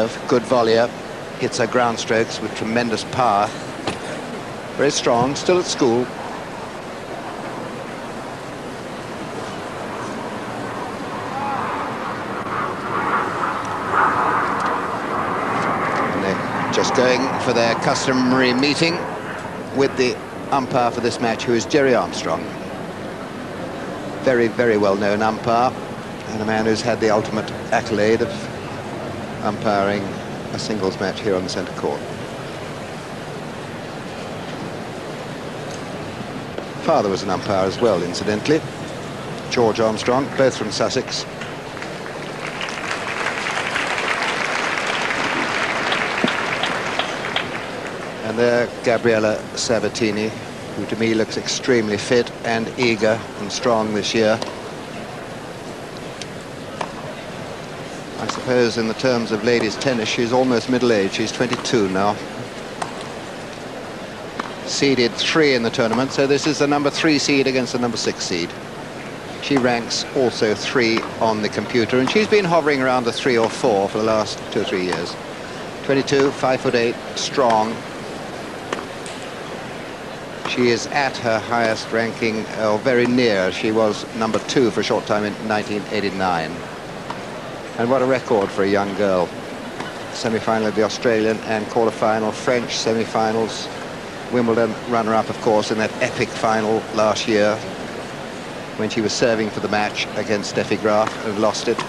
serve, good volleyer, hits her ground strokes with tremendous power. Very strong, still at school. And they're just going for their customary meeting with the umpire for this match, who is Jerry Armstrong. Very, very well-known umpire, and a man who's had the ultimate accolade of umpiring a singles match here on the centre court. Father was an umpire as well, incidentally. George Armstrong, both from Sussex. And there, Gabriela Sabatini, who to me looks extremely fit and eager and strong this year. I suppose in the terms of ladies tennis, she's almost middle-aged. She's 22 now. Seeded 3 in the tournament, so this is the number 3 seed against the number 6 seed. She ranks also 3 on the computer, and she's been hovering around the 3 or 4 for the last 2 or 3 years. 22, 5'8", strong. She is at her highest ranking, or very near. She was number 2 for a short time in 1989. And what a record for a young girl. Semi-final of the Australian and quarter-final French semi-finals. Wimbledon runner-up, of course, in that epic final last year when she was serving for the match against Steffi Graf and lost it.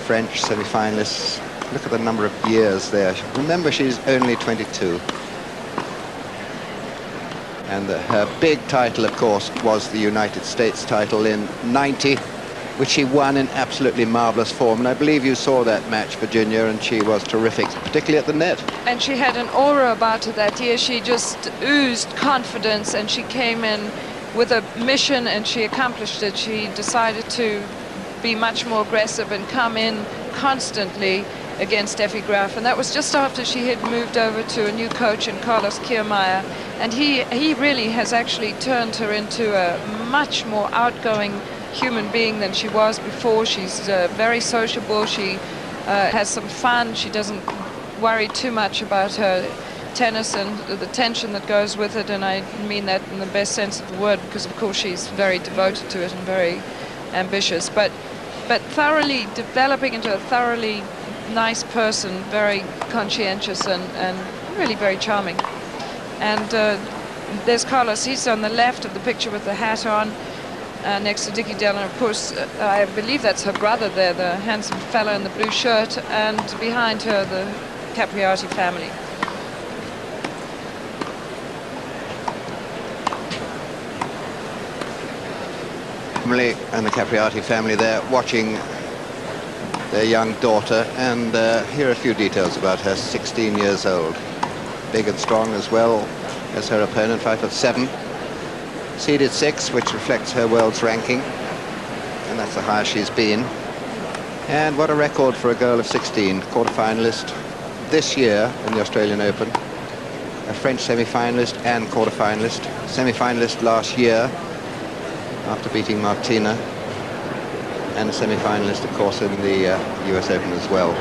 French semi-finalists. Look at the number of years there. Remember, she's only 22. And her big title, of course, was the United States title in '90, which she won in absolutely marvellous form. And I believe you saw that match, Virginia, and she was terrific, particularly at the net. And she had an aura about her that year. She just oozed confidence, and she came in with a mission, and she accomplished it. She decided to be much more aggressive and come in constantly against Steffi Graf, and that was just after she had moved over to a new coach in Carlos Kiermaier, and he really has actually turned her into a much more outgoing human being than she was before. She's very sociable. She has some fun. She doesn't worry too much about her tennis and the tension that goes with it, and I mean that in the best sense of the word, because of course she's very devoted to it and very ambitious, but thoroughly developing into a thoroughly nice person, very conscientious and really very charming. And there's Carlos. He's on the left of the picture with the hat on, next to Dickie Dell, and of course I believe that's her brother there, the handsome fella in the blue shirt, and behind her the Capriati family. Emily and the Capriati family there watching their young daughter, and here are a few details about her. 16 years old, big and strong as well as her opponent, 5'7", seeded 6, which reflects her world's ranking, and that's the highest she's been. And what a record for a girl of 16, quarter-finalist this year in the Australian Open, a French semi-finalist and quarter-finalist, semi-finalist last year after beating Martina, and a semi-finalist, of course, in the US Open as well.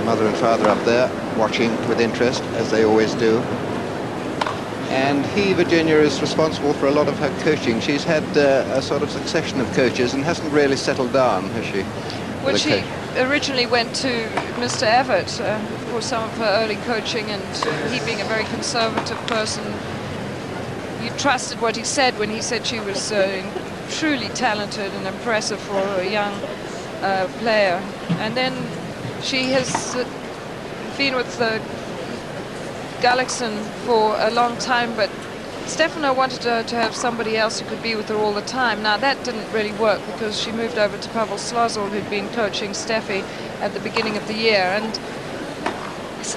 Mother and father up there watching with interest, as they always do. And he, Virginia, is responsible for a lot of her coaching. She's had a sort of succession of coaches and hasn't really settled down, has she? Well, she originally went to Mr. Everett for some of her early coaching, and he being a very conservative person, you trusted what he said when he said she was truly talented and impressive for a young player. And then she has been with Gullickson for a long time, but Stefano wanted her to have somebody else who could be with her all the time. Now that didn't really work, because she moved over to Pavel Slozil, who'd been coaching Steffi at the beginning of the year, and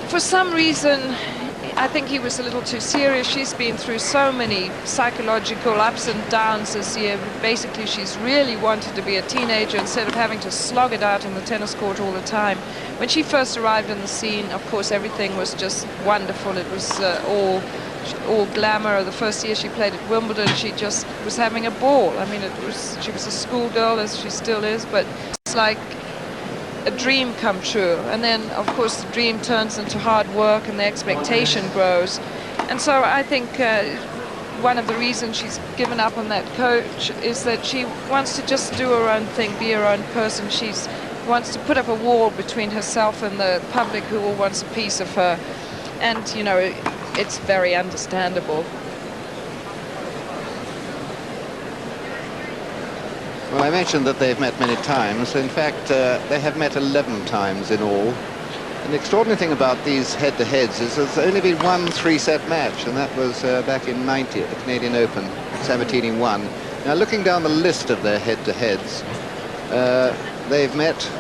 for some reason I think he was a little too serious. She's been through so many psychological ups and downs this year. Basically, she's really wanted to be a teenager instead of having to slog it out in the tennis court all the time. When she first arrived on the scene, of course, everything was just wonderful. It was all all glamour. The first year she played at Wimbledon, she just was having a ball. I mean, she was a schoolgirl, as she still is, but it's like a dream come true. And then, of course, the dream turns into hard work and the expectation grows. And so I think one of the reasons she's given up on that coach is that she wants to just do her own thing, be her own person. She wants to put up a wall between herself and the public who all wants a piece of her. And, you know, it's very understandable. Well, I mentioned that they've met many times. In fact, they have met 11 times in all. And the extraordinary thing about these head-to-heads is there's only been one three-set match, and that was back in '90 at the Canadian Open. Sabatini won. Now, looking down the list of their head-to-heads, they've met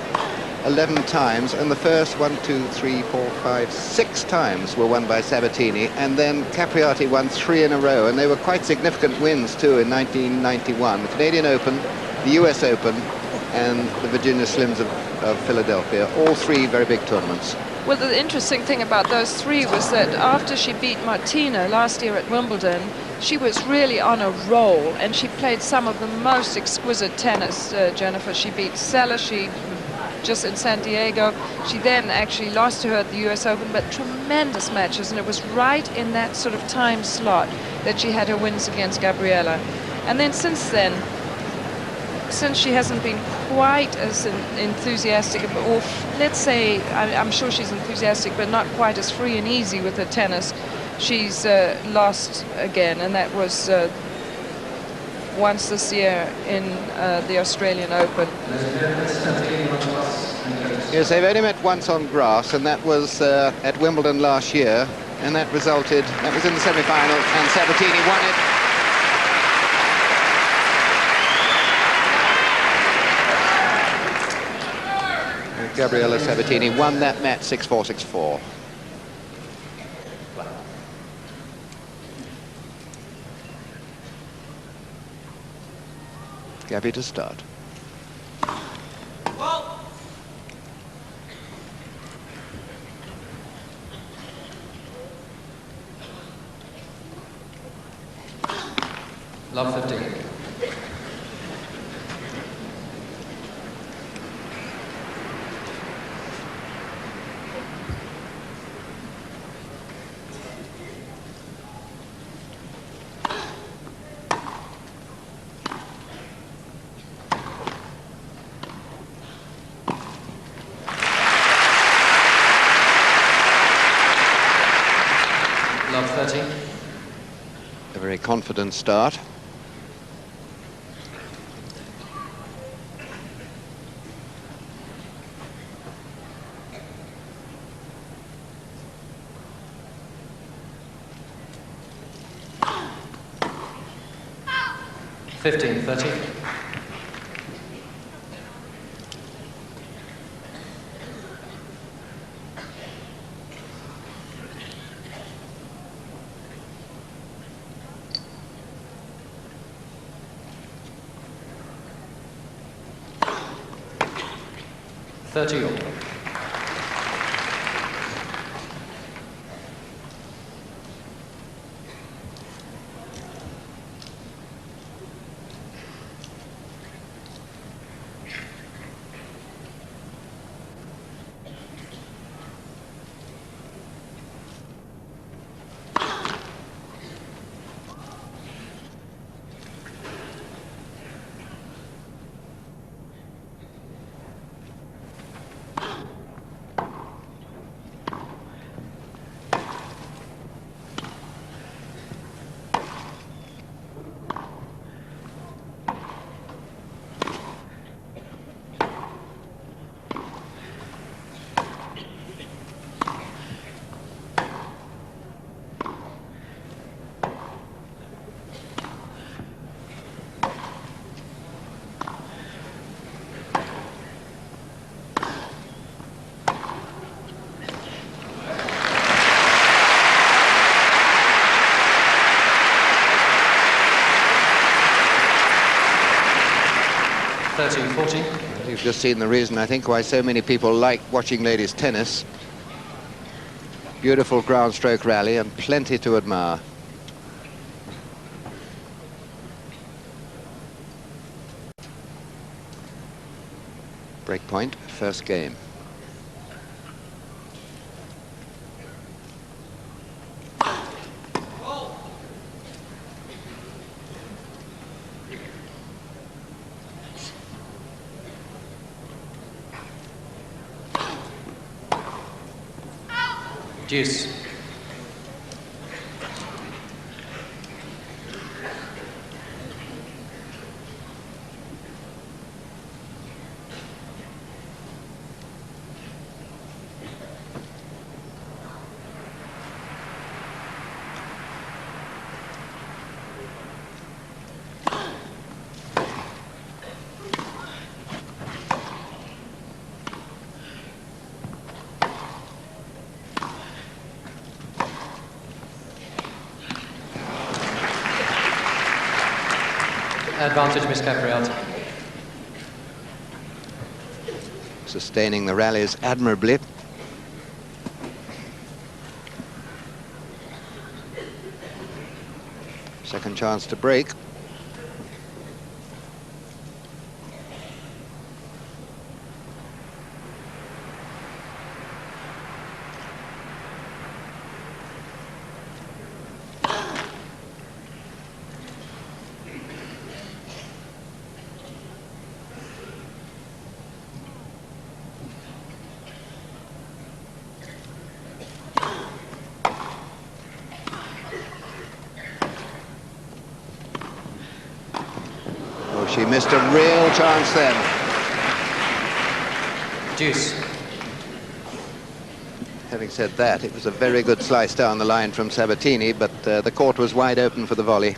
11 times, and the first 6 times were won by Sabatini, and then Capriati won 3 in a row, and they were quite significant wins too in 1991. The Canadian Open, the US Open, and the Virginia Slims of Philadelphia, all 3 very big tournaments. Well, the interesting thing about those 3 was that after she beat Martina last year at Wimbledon, she was really on a roll, and she played some of the most exquisite tennis, Jennifer. She beat Sella, just in San Diego. She then actually lost to her at the US Open, but tremendous matches, and it was right in that sort of time slot that she had her wins against Gabriela. And then since she hasn't been quite as enthusiastic, or let's say, I'm sure she's enthusiastic, but not quite as free and easy with her tennis, she's lost again, and that was once this year in the Australian Open. Yes, they've only met once on grass, and that was at Wimbledon last year, and that was in the semi-final, and Sabatini won it. Gabriela Sabatini won that match 6-4, 6-4. Gabby to start. Love 15. Love 13. A very confident start. Fifteen, 30. All. You've just seen the reason, I think, why so many people like watching ladies tennis. Beautiful ground stroke rally and plenty to admire. Break point, first game. Deuce. Advantage, Miss Capriati. Sustaining the rallies admirably. Second chance to break. She missed a real chance then. Deuce. Having said that, it was a very good slice down the line from Sabatini, but the court was wide open for the volley.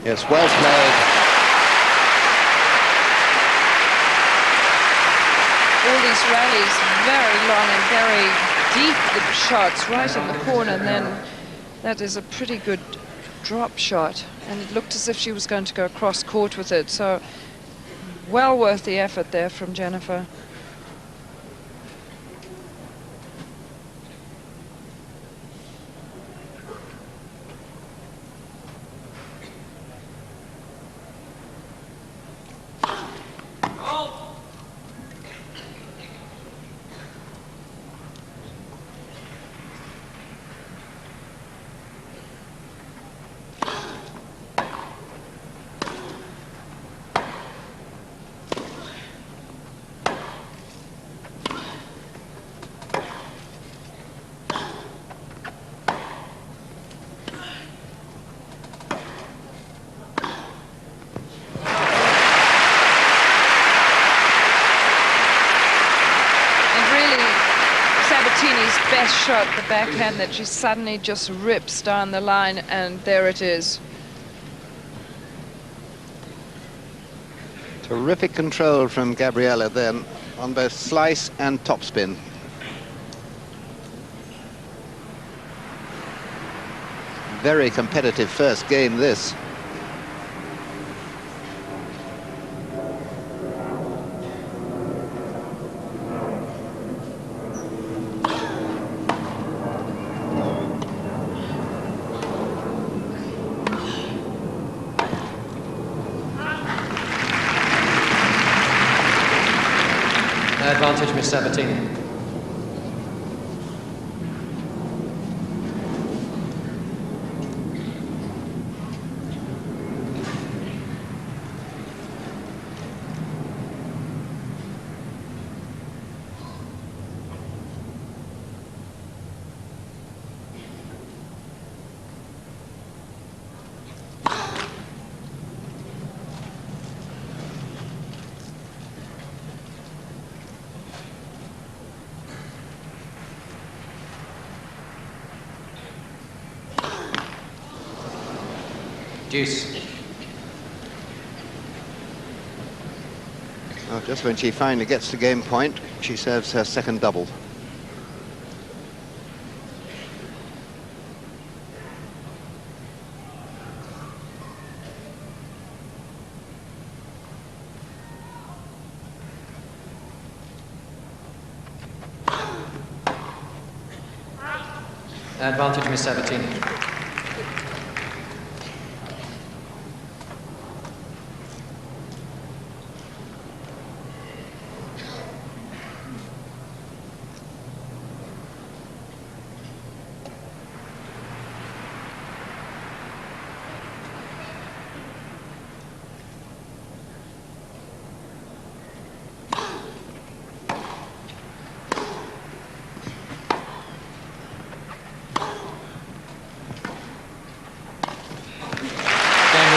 Yes, well played. All these rallies, very long and very deep shots right in the corner, and then that is a pretty good drop shot. And it looked as if she was going to go across court with it, so well worth the effort there from Jennifer. Best shot, the backhand that she suddenly just rips down the line, and there it is. Terrific control from Gabriela then on both slice and topspin. Very competitive first game this. Advantage, Miss Sabatini. Deuce. Well, just when she finally gets to game point, she serves her second double. Advantage, Miss Sabatini.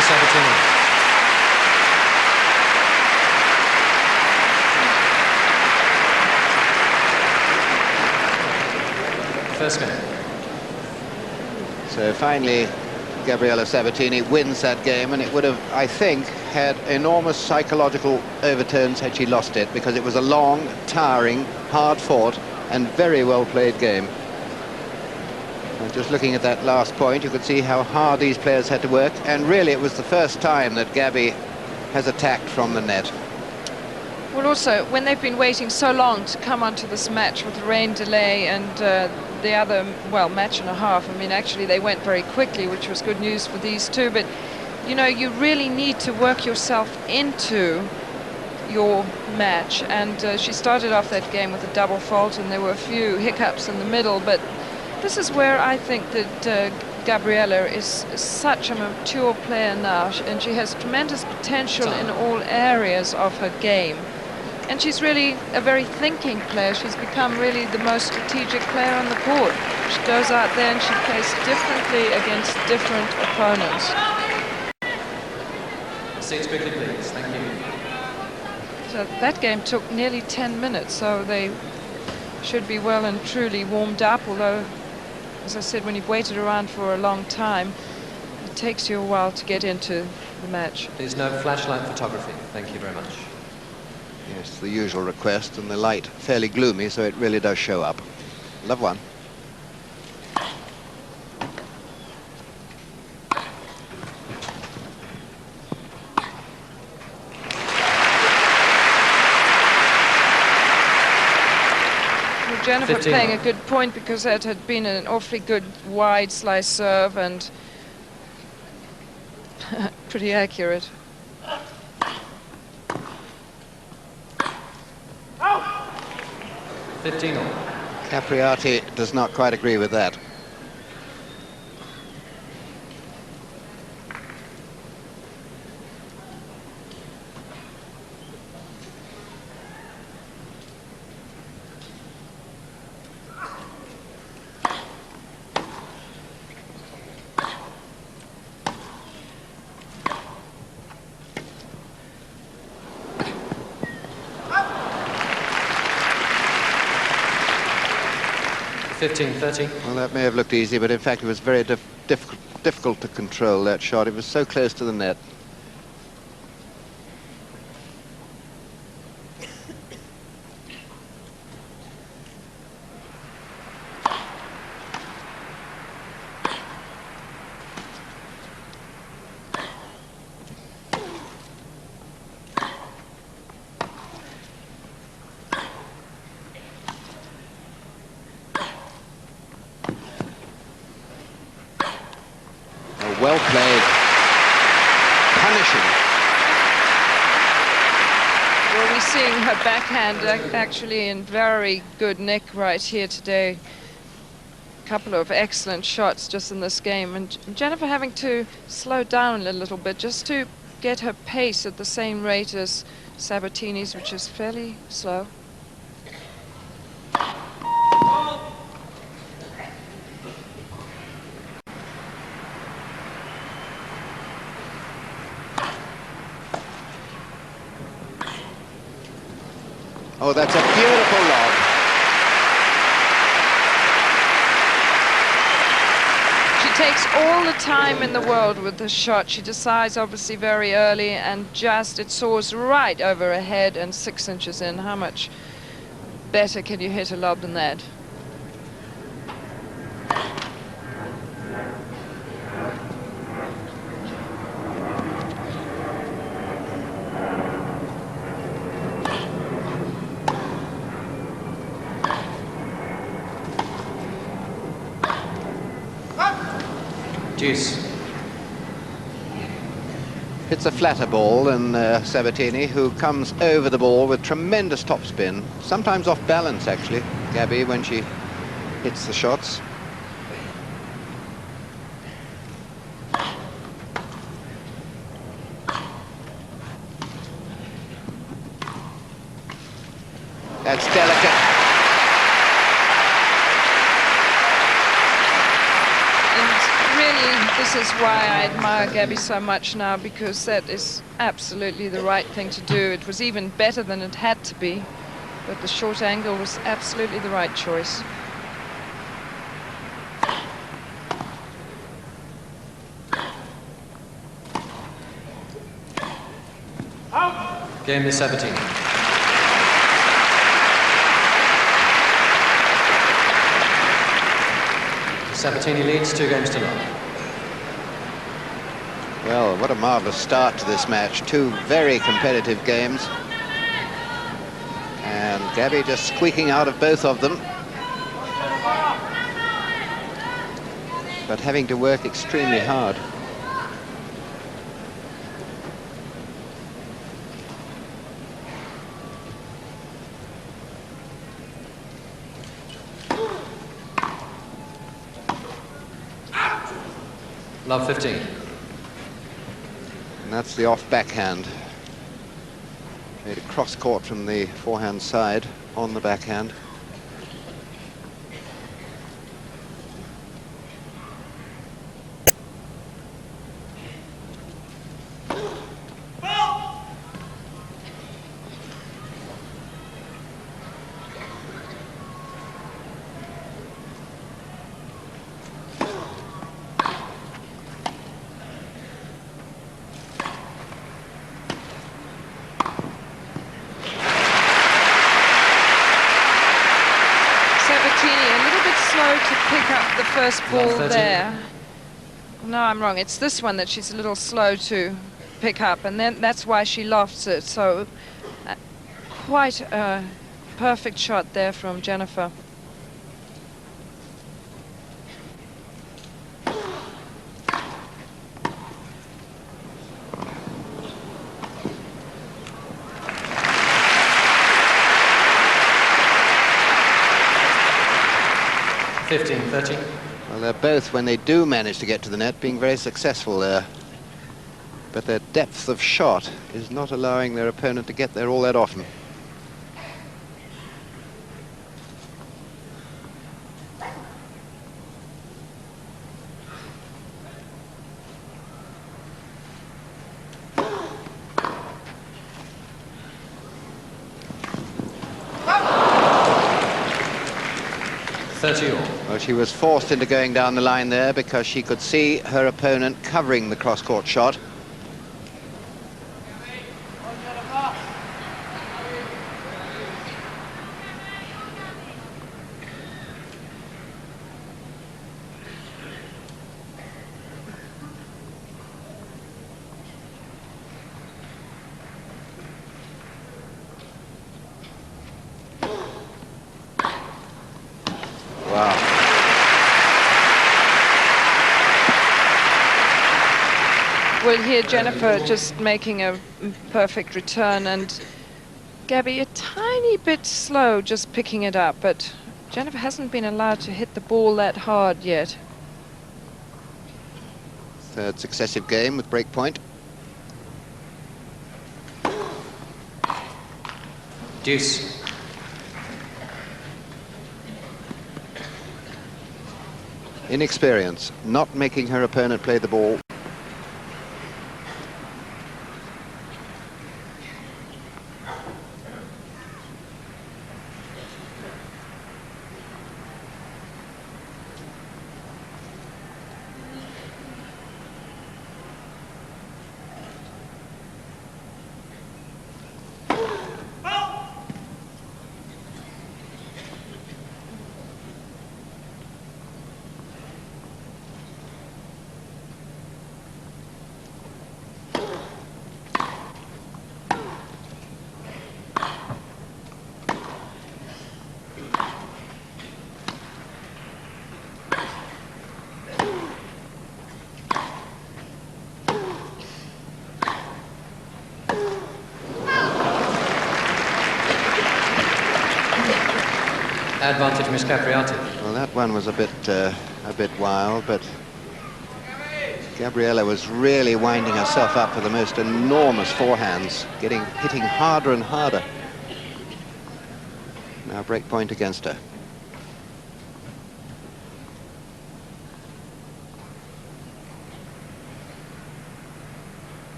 Sabatini. First game. So finally, Gabriela Sabatini wins that game, and it would have, I think, had enormous psychological overtones had she lost it, because it was a long, tiring, hard-fought and very well-played game. And just looking at that last point, you could see how hard these players had to work, and really it was the first time that Gabby has attacked from the net. Well, also, when they've been waiting so long to come onto this match with the rain delay and the other, well, match and a half, I mean, actually they went very quickly, which was good news for these two, but, you know, you really need to work yourself into your match, and she started off that game with a double fault, and there were a few hiccups in the middle, but this is where I think that Gabriela is such a mature player now, and she has tremendous potential in all areas of her game. And she's really a very thinking player. She's become really the most strategic player on the court. She goes out there and she plays differently against different opponents. Seats quickly, please. Thank you. So that game took nearly 10 minutes, so they should be well and truly warmed up, although, as I said, when you've waited around for a long time, it takes you a while to get into the match. There's no flashlight photography. Thank you very much. Yes, the usual request, and the light fairly gloomy, so it really does show up. Love one. Jennifer 15. playing a good point, because that had been an awfully good wide slice serve and pretty accurate. Oh. 15 all. Capriati does not quite agree with that. Well, that may have looked easy, but in fact it was very difficult to control that shot. It was so close to the net. Well played. Punishing. Well, we're seeing her backhand actually in very good nick right here today. A couple of excellent shots just in this game, and Jennifer having to slow down a little bit just to get her pace at the same rate as Sabatini's, which is fairly slow. Oh, that's a beautiful lob. She takes all the time in the world with this shot. She decides obviously very early, and just it soars right over her head and 6 inches in. How much better can you hit a lob than that? Deuce. It's a flatter ball than Sabatini, who comes over the ball with tremendous topspin, sometimes off balance actually, Gabby, when she hits the shots. That's delicate. This is why I admire Gabby so much now, because that is absolutely the right thing to do. It was even better than it had to be, but the short angle was absolutely the right choice. Game is 17. Sabatini leads 2 games to none. Well, what a marvellous start to this match. 2 very competitive games. And Gabby just squeaking out of both of them. But having to work extremely hard. Love 15. And that's the off backhand. Made a cross court from the forehand side on the backhand. First ball there. No, I'm wrong. It's this one that she's a little slow to pick up, and then that's why she lofts it. So quite a perfect shot there from Jennifer. Well, they're both, when they do manage to get to the net, being very successful there. But their depth of shot is not allowing their opponent to get there all that often. Well, she was forced into going down the line there because she could see her opponent covering the cross-court shot. Well, here Jennifer just making a perfect return, and Gabby a tiny bit slow just picking it up, but Jennifer hasn't been allowed to hit the ball that hard yet. Third successive game with break point. Deuce. Inexperience, not making her opponent play the ball. Advantage, Miss Capriati. Well, that one was a bit wild, but Gabriela was really winding herself up for the most enormous forehands, hitting harder and harder. Now break point against her.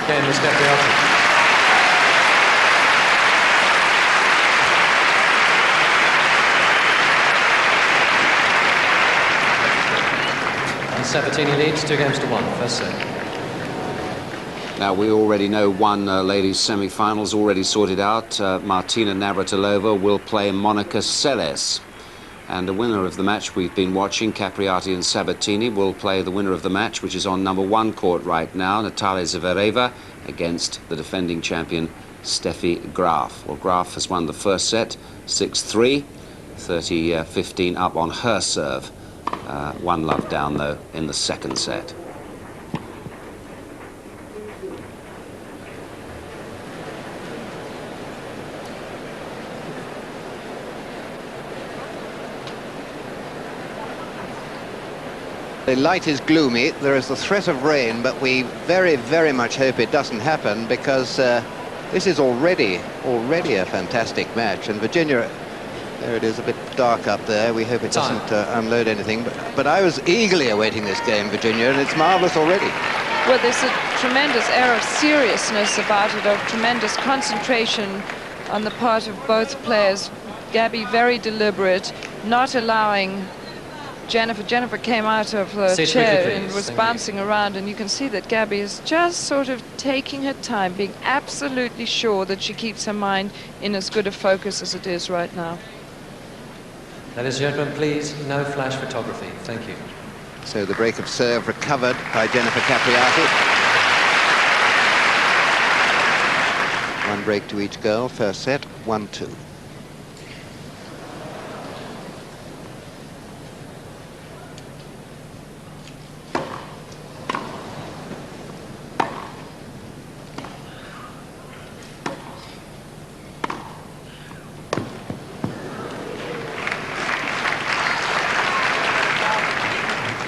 Game, Miss Capriati. And Sabatini leads 2-1, first set. Now, we already know one ladies' semi-finals already sorted out. Martina Navratilova will play Monica Seles. And the winner of the match we've been watching, Capriati and Sabatini, will play the winner of the match, which is on number 1 court right now, Natalia Zvereva, against the defending champion, Steffi Graf. Well, Graf has won the first set, 6-3, 30-15 up on her serve. 1-love down, though, in the second set. The light is gloomy, there is the threat of rain, but we very, very much hope it doesn't happen, because this is already a fantastic match. And Virginia, there it is, a bit dark up there. We hope it doesn't unload anything. But I was eagerly awaiting this game, Virginia, and it's marvellous already. Well, there's a tremendous air of seriousness about it, of tremendous concentration on the part of both players. Gabby very deliberate, not allowing Jennifer. Jennifer came out of her chair and was bouncing around, and you can see that Gabby is just sort of taking her time, being absolutely sure that she keeps her mind in as good a focus as it is right now. Ladies and gentlemen, please, no flash photography. Thank you. So the break of serve recovered by Jennifer Capriati. One break to each girl, first set, 1-2.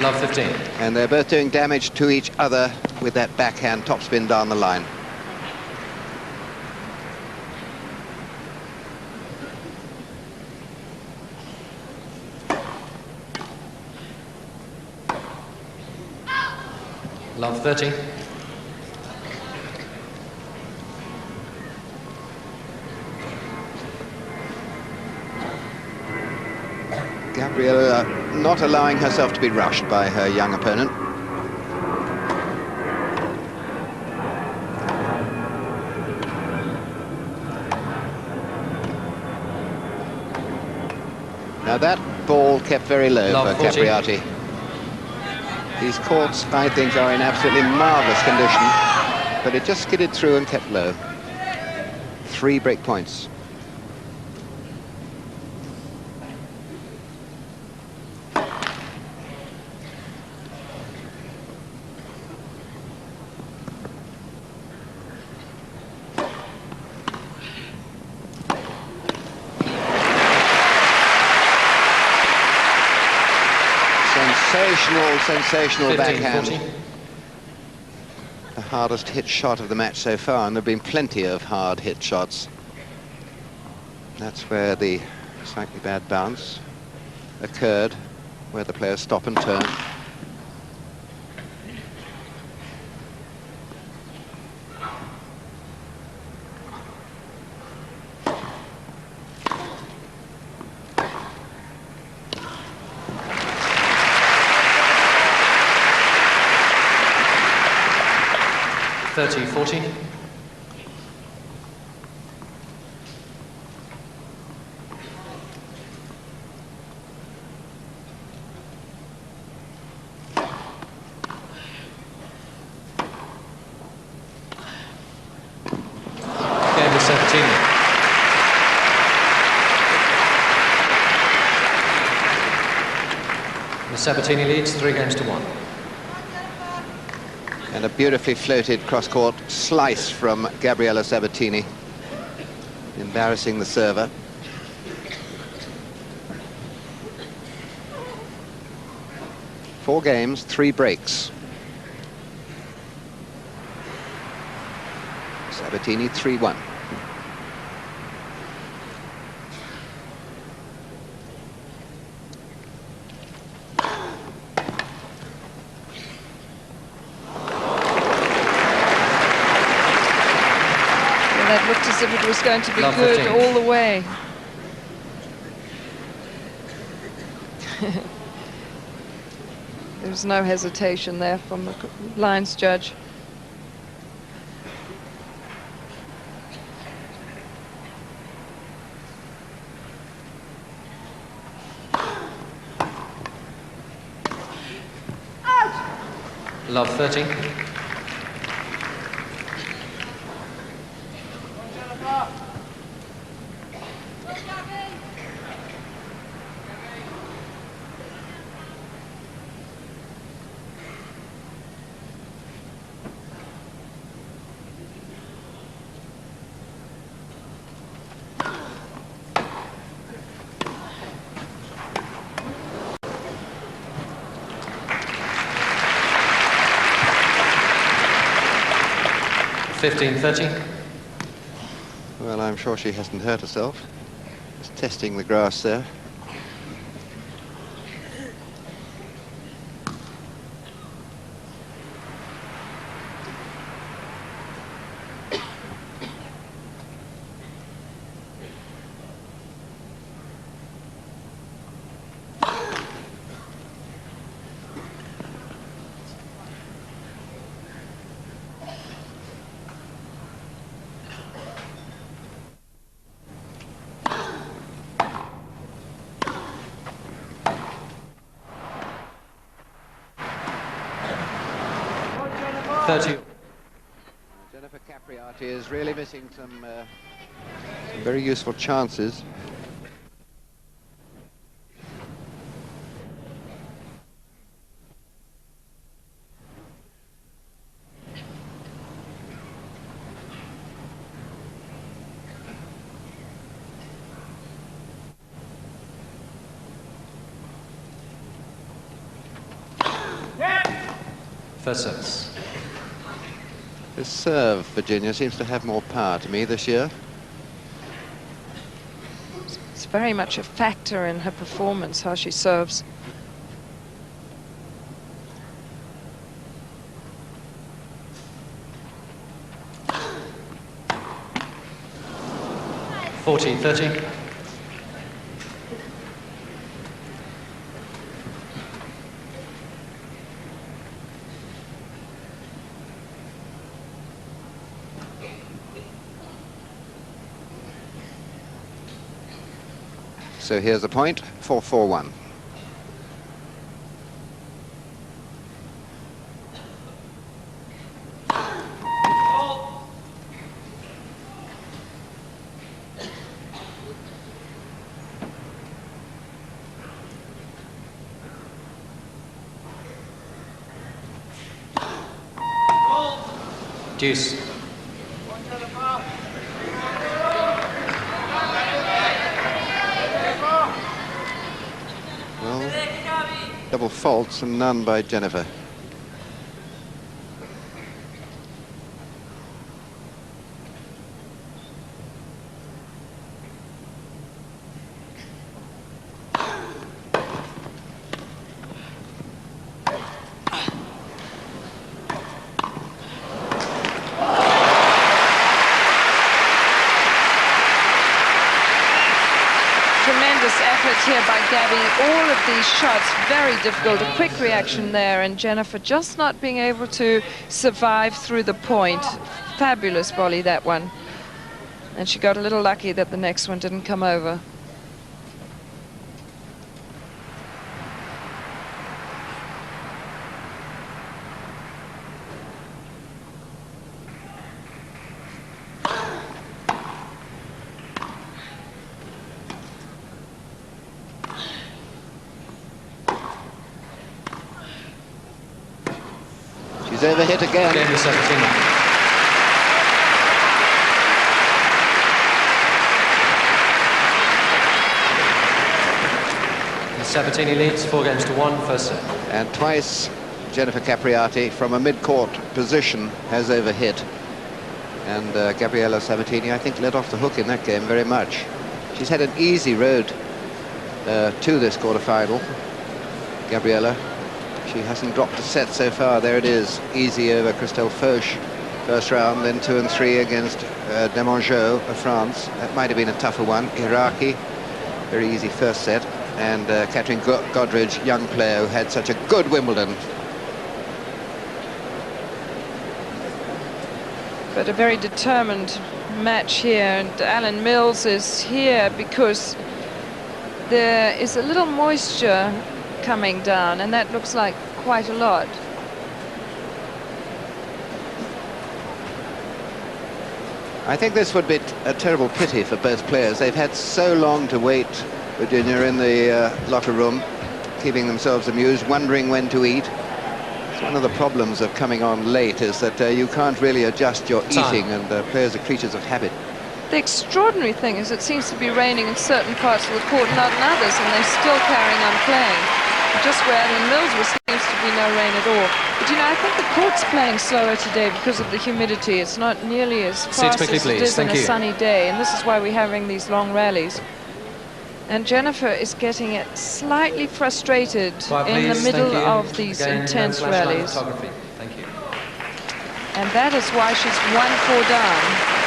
Love 15. And they're both doing damage to each other with that backhand topspin down the line. Love 30. Gabriela not allowing herself to be rushed by her young opponent. Now that ball kept very low for Capriati. These courts, I think, are in absolutely marvellous condition, but it just skidded through and kept low. 3 break points. Sensational 15, backhand. 40. The hardest hit shot of the match so far, and there have been plenty of hard hit shots. That's where the slightly bad bounce occurred, where the players stop and turn. Thirty, 40. Game with Sabatini. Sabatini leads 3-1. And a beautifully floated cross-court slice from Gabriela Sabatini, embarrassing the server. Four games, 3 breaks. Sabatini 3-1. That looked as if it was going to be Love good 15. all the way. There's no hesitation there from the lines judge. Love 13. Well, I'm sure she hasn't hurt herself. Just testing the grass there. Jennifer Capriati is really missing some very useful chances. First service. This serve, Virginia, seems to have more power to me this year. It's very much a factor in her performance, how she serves. (14-13). So here's a point, 4-4-1. Deuce. Well, double faults and none by Jennifer. Tremendous effort here by Gabby. All of these shots very difficult. A quick reaction there, and Jennifer just not being able to survive through the point. Fabulous volley, that one. And she got a little lucky that the next one didn't come over. She's overhit again. Gabriela Sabatini. Sabatini leads 4-1, first set. And twice Jennifer Capriati from a mid-court position has overhit. And Gabriela Sabatini, I think, led off the hook in that game very much. She's had an easy road to this quarter-final. Gabriela, she hasn't dropped a set so far. There it is, easy over Christelle Fauche. First round, then 2 and 3 against Demangeau of France. That might have been a tougher one. Iraqi, very easy first set. And Catherine Godridge, young player who had such a good Wimbledon. But a very determined match here, and Alan Mills is here because there is a little moisture coming down, and that looks like quite a lot. I think this would be a terrible pity for both players. They've had so long to wait, Virginia, in the locker room, keeping themselves amused, wondering when to eat. It's one of the problems of coming on late, is that you can't really adjust your eating, and players are creatures of habit. The extraordinary thing is it seems to be raining in certain parts of the court, not in others, and they're still carrying on playing. Just where Alan Mills was, seems to be no rain at all. But you know, I think the court's playing slower today because of the humidity. It's not nearly as fast quickly, as it is Thank on a you. sunny day, and this is why we're having these long rallies. And Jennifer is getting it slightly frustrated in the middle of these intense rallies. Thank you. And that is why she's 1-4 down.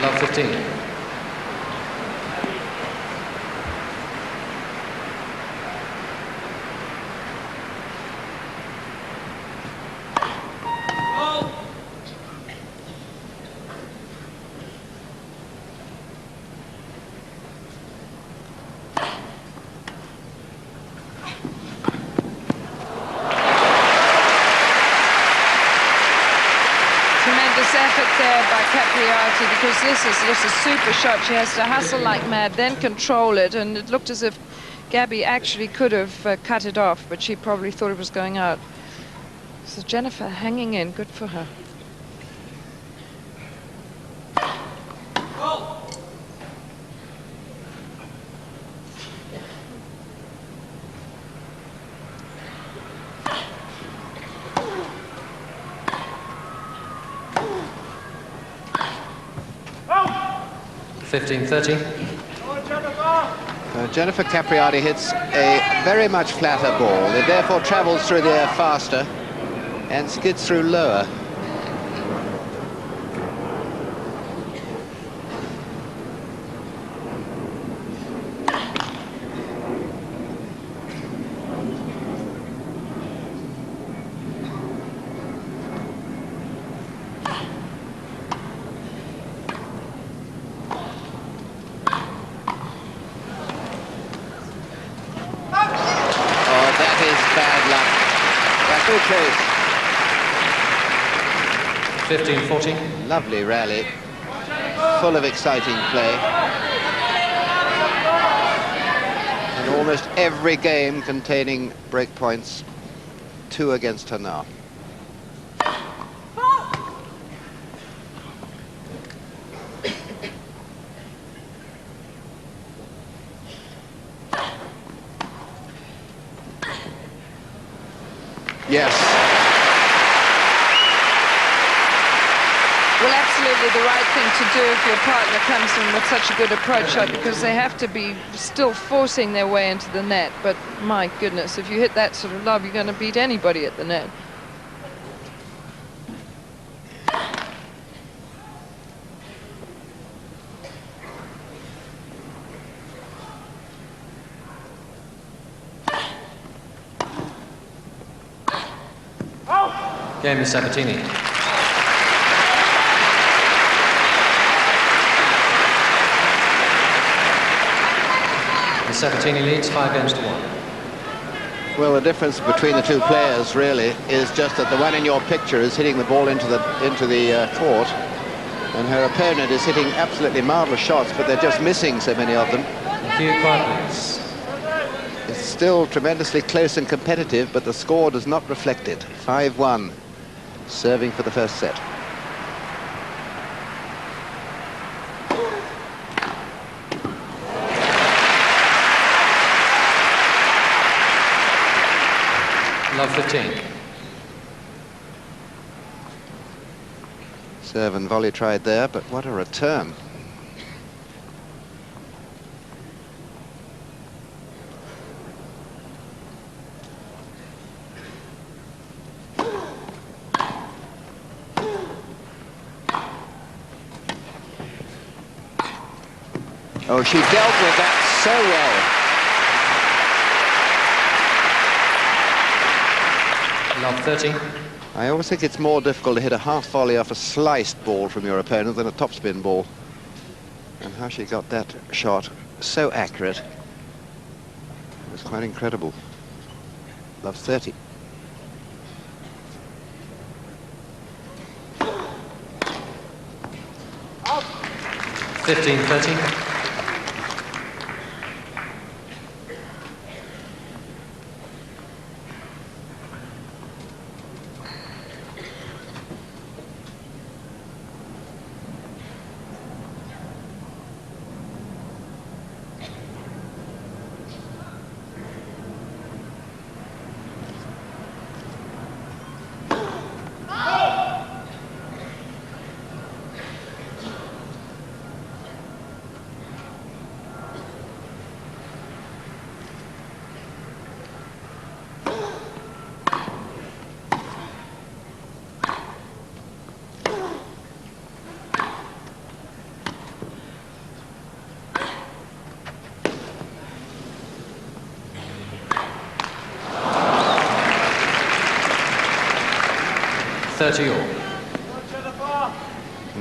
Love 15. Effort there by Capriati, because this is just a super shot. She has to hustle like mad, then control it, and it looked as if Gabby actually could have cut it off, but she probably thought it was going out. So Jennifer hanging in, good for her. Jennifer Capriati hits a very much flatter ball. It therefore travels through the air faster and skids through lower. Chase. 15-14. Lovely rally, full of exciting play. And almost every game containing break points, 2 against her now. Yes. Well, absolutely the right thing to do if your partner comes in with such a good approach shot, because they have to be still forcing their way into the net. But my goodness, if you hit that sort of lob, you're going to beat anybody at the net. Game is Sabatini. Sabatini leads 5 games to 1. Well, the difference between the two players really is just that the one in your picture is hitting the ball into the court, and her opponent is hitting absolutely marvellous shots, but they're just missing so many of them. A few quiet please. It's still tremendously close and competitive, but the score does not reflect it. 5-1, serving for the first set. Love 15. Serve and volley tried there, but what a return. Oh, she dealt with that so well. Love 13. I always think it's more difficult to hit a half volley off a sliced ball from your opponent than a topspin ball. And how she got that shot so accurate, it was quite incredible. Love 30. Out. 15-30.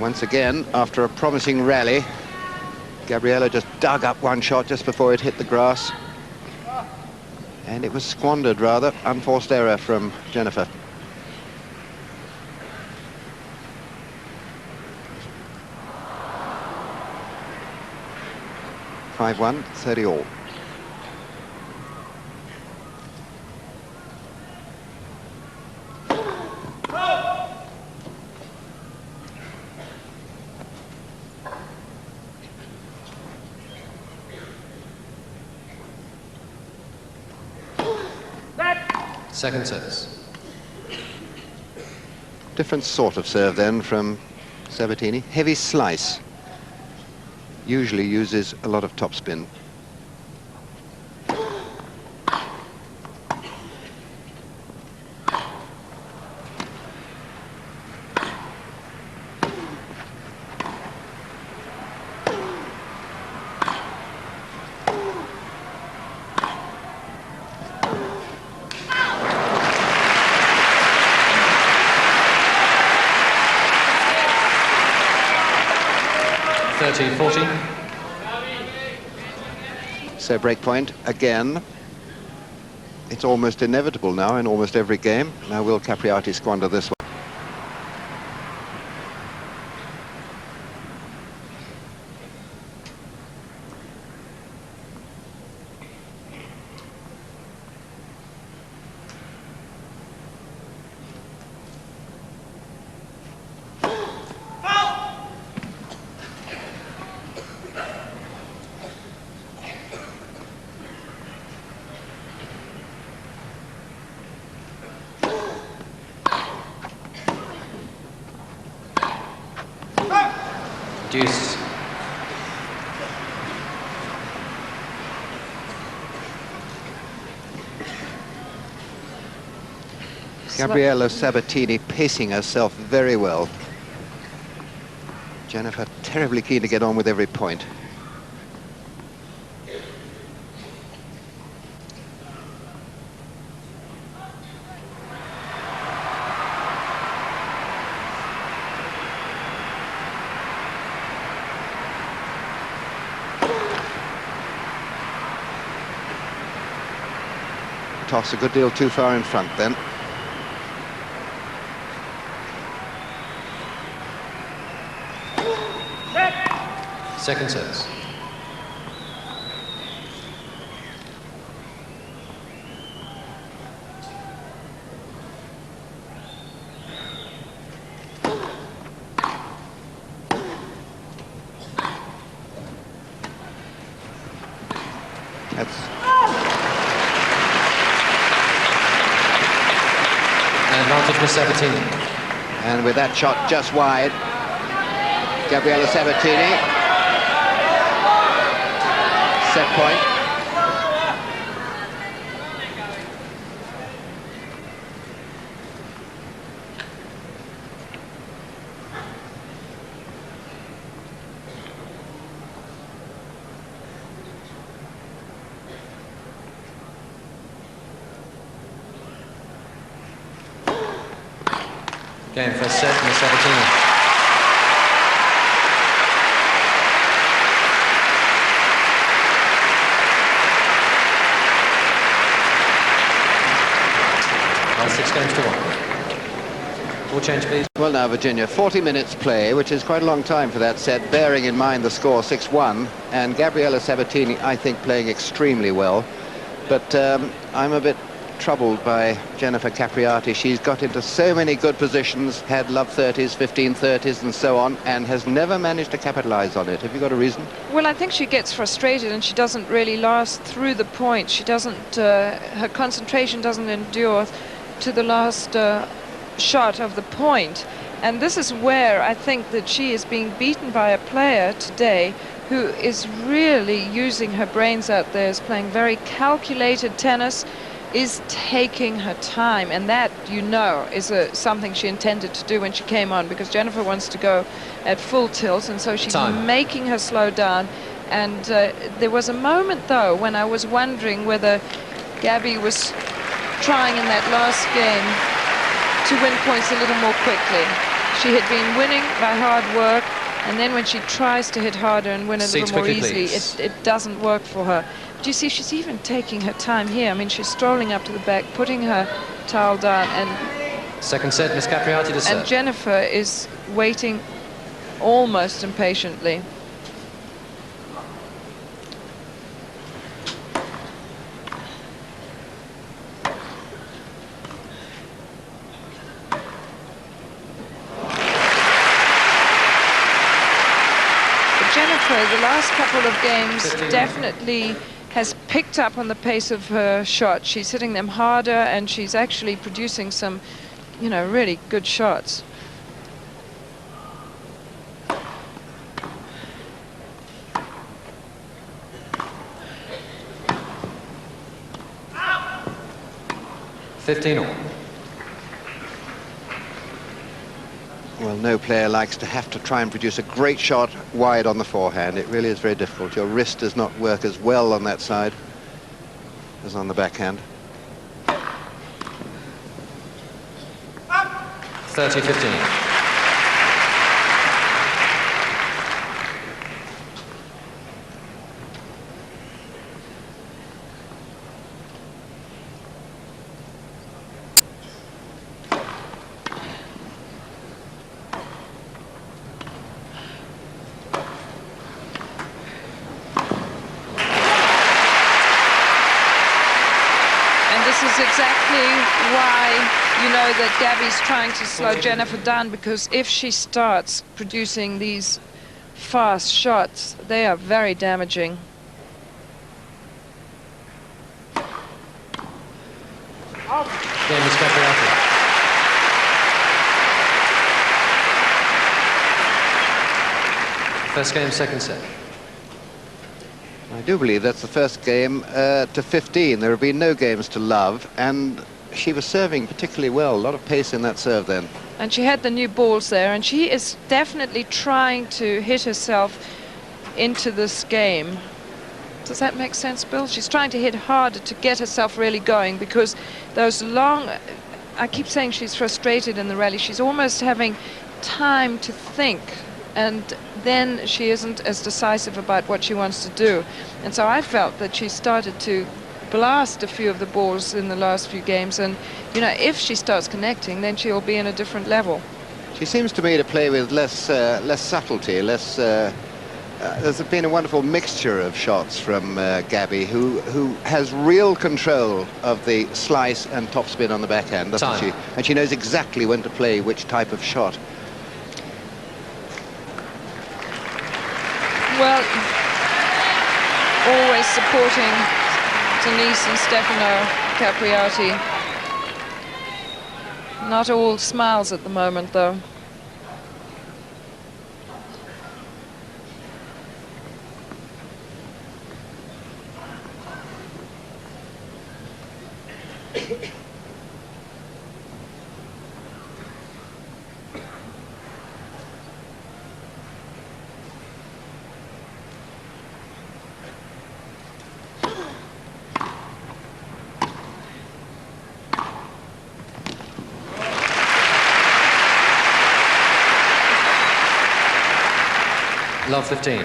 Once again, after a promising rally, Gabriela just dug up one shot just before it hit the grass. And it was squandered, rather. Unforced error from Jennifer. (5-1), 30 all. Second service. Different sort of serve then from Sabatini. Heavy slice. Usually uses a lot of topspin. So break point again. It's almost inevitable now in almost every game. Now will Capriati squander this one? Deuce. Gabriela Sabatini pacing herself very well. Jennifer terribly keen to get on with every point. toss a good deal too far in front then. Second service. Advantage for Sabatini. And with that shot just wide, Gabriela Sabatini. Set point. Game first set, Miss Sabatini. Last 6 games to 1. Ball change, please. Well now, Virginia, 40 minutes play, which is quite a long time for that set, bearing in mind the score 6-1. And Gabriela Sabatini, I think, playing extremely well. But I'm a bit troubled by Jennifer Capriati. She's got into so many good positions, had love 30s, 15-30s and so on, and has never managed to capitalize on it. Have you got a reason? Well, I think she gets frustrated and she doesn't really last through the point. She doesn't, her concentration doesn't endure to the last shot of the point. And this is where I think that she is being beaten by a player today who is really using her brains out there, is playing very calculated tennis, is taking her time, and that, you know, is something she intended to do when she came on, because Jennifer wants to go at full tilt, and so she's making her slow down. And there was a moment, though, when I was wondering whether Gabby was trying in that last game to win points a little more quickly. She had been winning by hard work, and then when she tries to hit harder and win a little more easily, it doesn't work for her. Do you see, she's even taking her time here. I mean, she's strolling up to the back, putting her towel down, and second set, Miss Capriati to serve. And Jennifer is waiting almost impatiently. But Jennifer, the last couple of games, definitely has picked up on the pace of her shot. She's hitting them harder, and she's actually producing some, you know, really good shots. Well, no player likes to have to try and produce a great shot wide on the forehand. It really is very difficult. Your wrist does not work as well on that side as on the backhand. 30-15. This is exactly why you know that Gabby's trying to slow Jennifer down, because if she starts producing these fast shots, they are very damaging. Game is Capriati. First game, second set. I do believe that's the first game to 15. There have been no games to love, and she was serving particularly well. A lot of pace in that serve then. And she had the new balls there, and she is definitely trying to hit herself into this game. Does that make sense, Bill? She's trying to hit harder to get herself really going, because those long... I keep saying she's frustrated in the rally. She's almost having time to think, and then she isn't as decisive about what she wants to do. And so I felt that she started to blast a few of the balls in the last few games, and you know, if she starts connecting, then she'll be in a different level. She seems to me to play with less subtlety, less. There's been a wonderful mixture of shots from Gabby, who has real control of the slice and topspin on the backhand, doesn't she? And she knows exactly when to play which type of shot. Well, always supporting Denise and Stefano Capriati. Not all smiles at the moment, though. Love 15.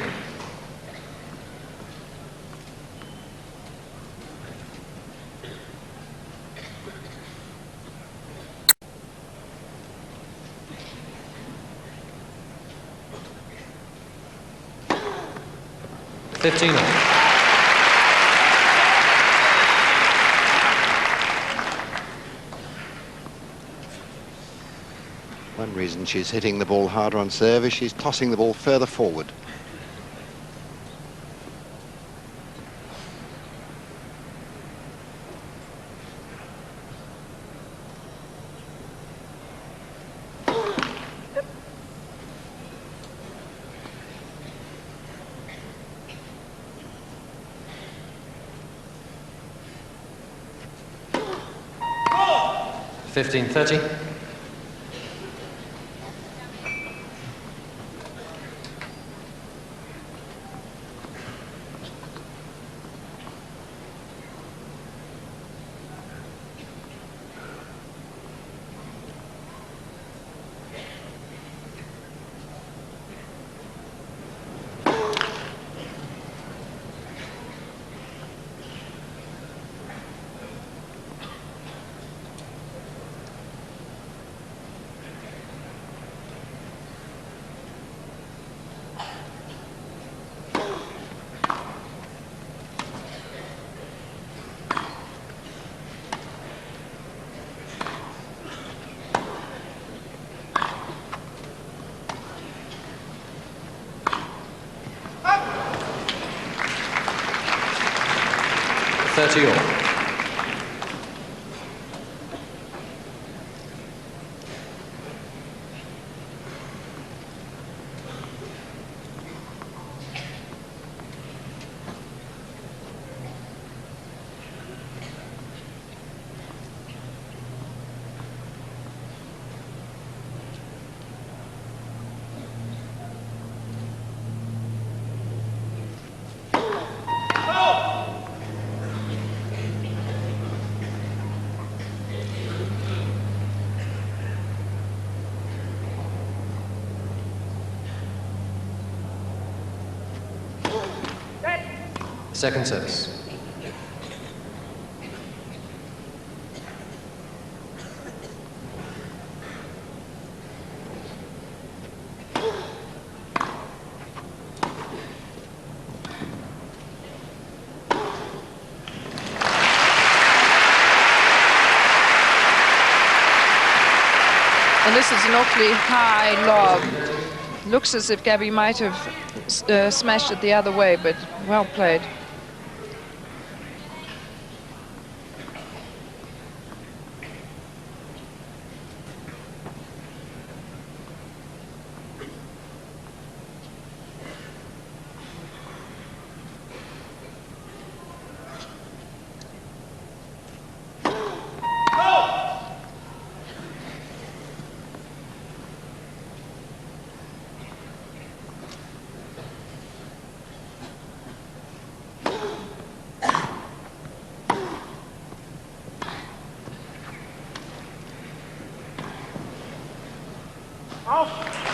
One reason she's hitting the ball harder on serve is she's tossing the ball further forward. $15.30. $30 all. Second service. And this is an awfully high lob. Looks as if Gabby might have smashed it the other way, but well played.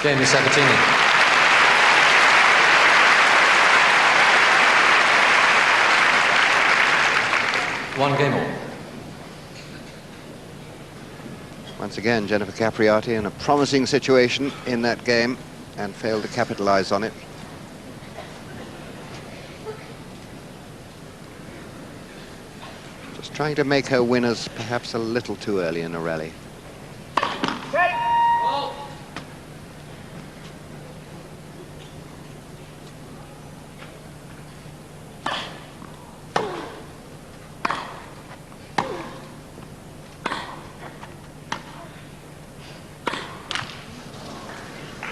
Gabriela Sabatini. One game all. Once again, Jennifer Capriati in a promising situation in that game and failed to capitalize on it. Just trying to make her winners perhaps a little too early in a rally.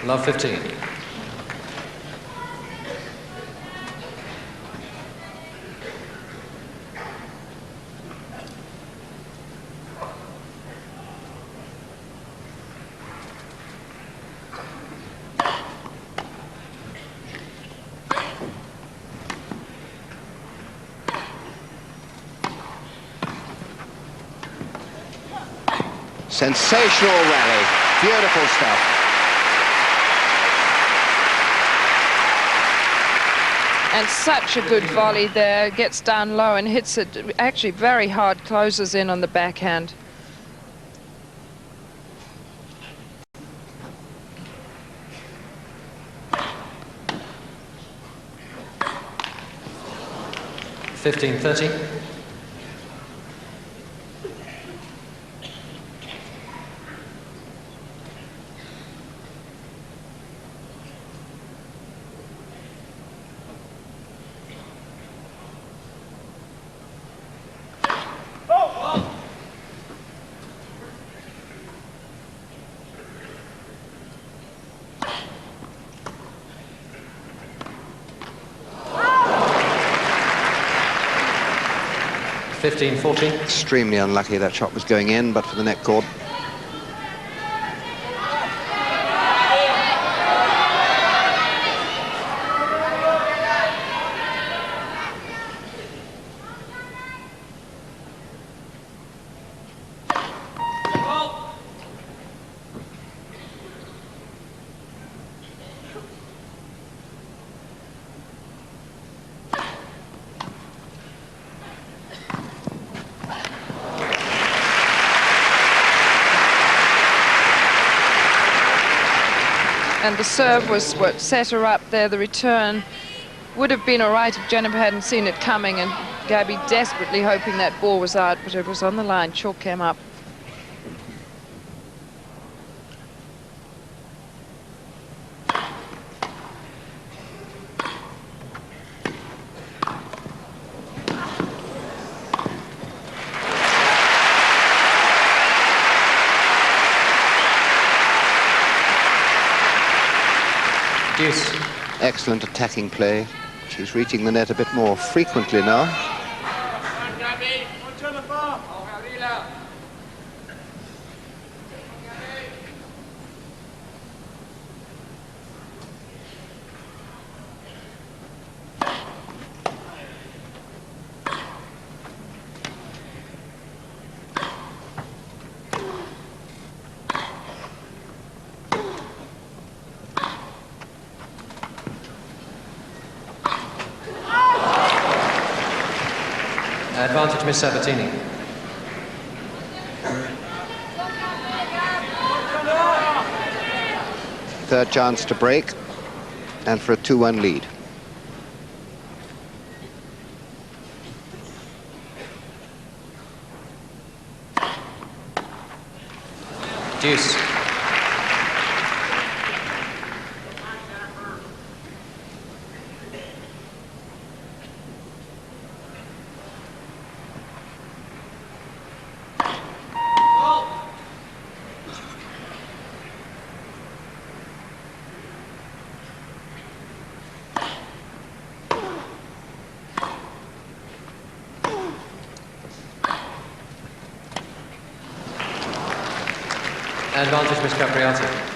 Love 15. Sensational rally, beautiful stuff. And such a good volley there, gets down low and hits it actually very hard, closes in on the backhand. $15.30. $15.40. Extremely unlucky that shot was going in, but for the net cord. And the serve was what set her up there. The return would have been all right if Jennifer hadn't seen it coming, and Gabby desperately hoping that ball was out, but it was on the line. Chalk came up. Deuce. Excellent attacking play. She's reaching the net a bit more frequently now. Advantage, Miss Sabatini. Third chance to break, and for a 2-1 lead. Deuce. Advantage, Miss Capriati.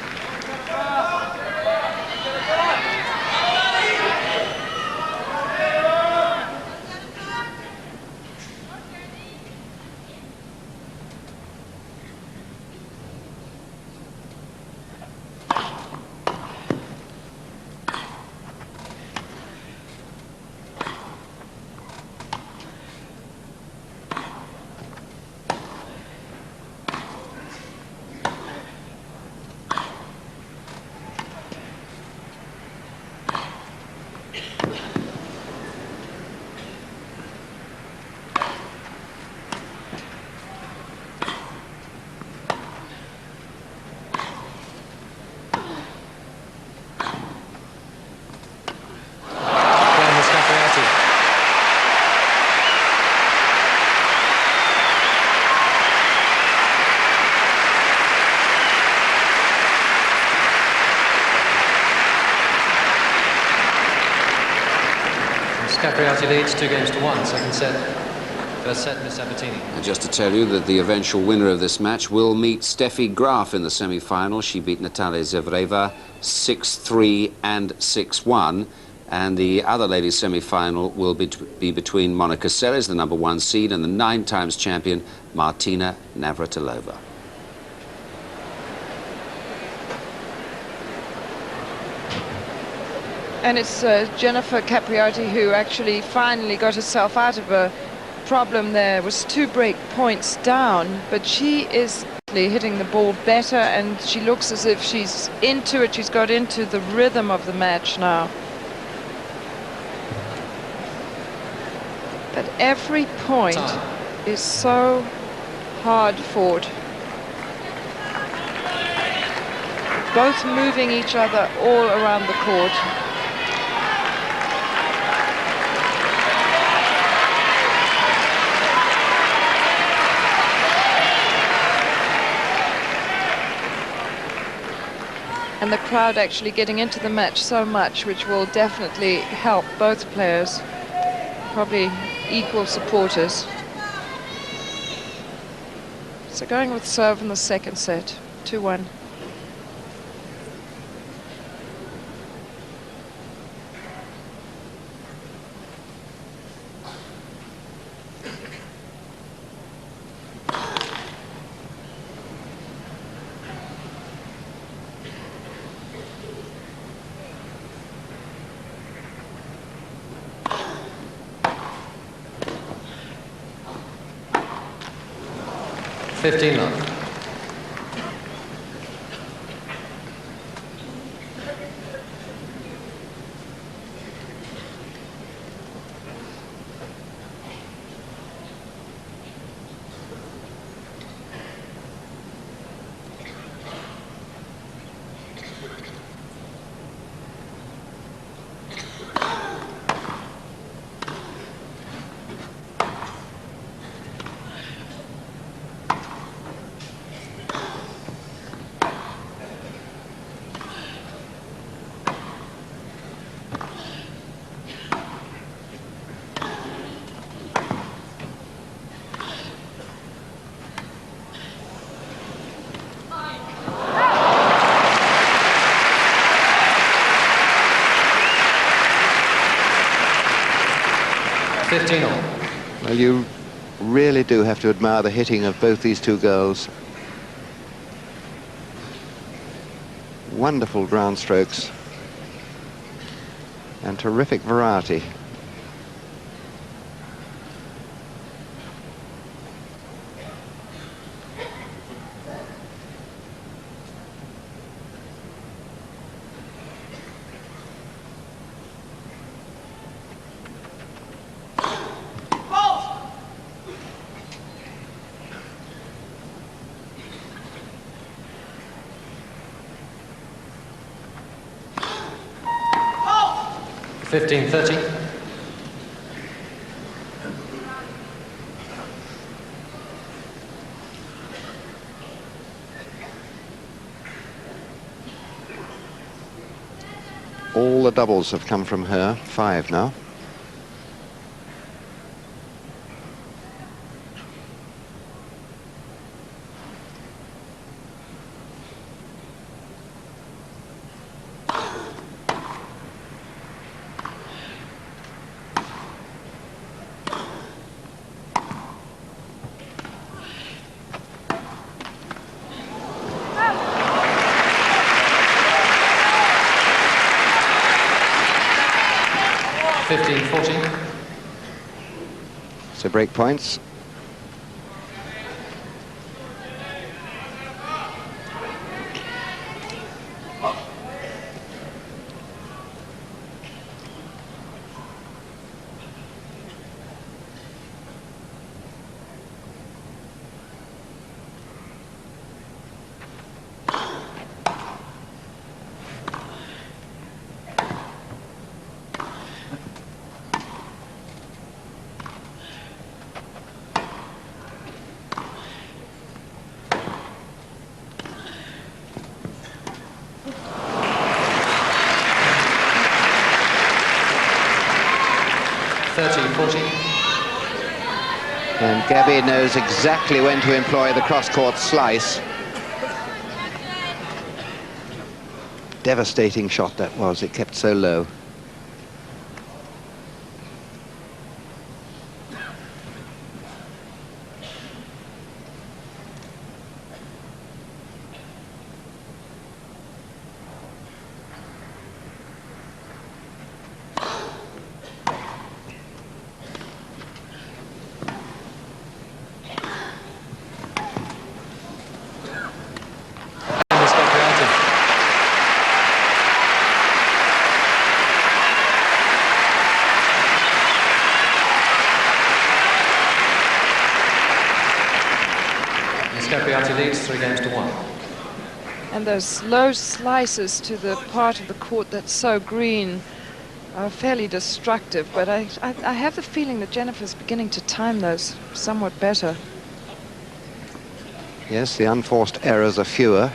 Capriati leads 2-1, second set. First set, Miss Sabatini. And just to tell you that the eventual winner of this match will meet Steffi Graf in the semi-final. She beat Natalia Zvereva 6-3 and 6-1. And the other ladies' semi-final will be between Monica Seles, the #1 seed, and the 9 times champion Martina Navratilova. And it's Jennifer Capriati who actually finally got herself out of a problem there. It was 2 break points down, but she is hitting the ball better, and she looks as if she's into it. She's got into the rhythm of the match now. But every point is so hard fought. Both moving each other all around the court. And the crowd actually getting into the match so much, which will definitely help both players. Probably equal supporters. So going with serve in the second set, 2-1. Love. Well, you really do have to admire the hitting of both these two girls. Wonderful ground strokes and terrific variety. All the doubles have come from her, 5 now. So break points. And Gabby knows exactly when to employ the cross-court slice. Devastating shot that was, it kept so low. Capriati leads 3-1. And those low slices to the part of the court that's so green are fairly destructive, but I have the feeling that Jennifer's beginning to time those somewhat better. Yes, the unforced errors are fewer.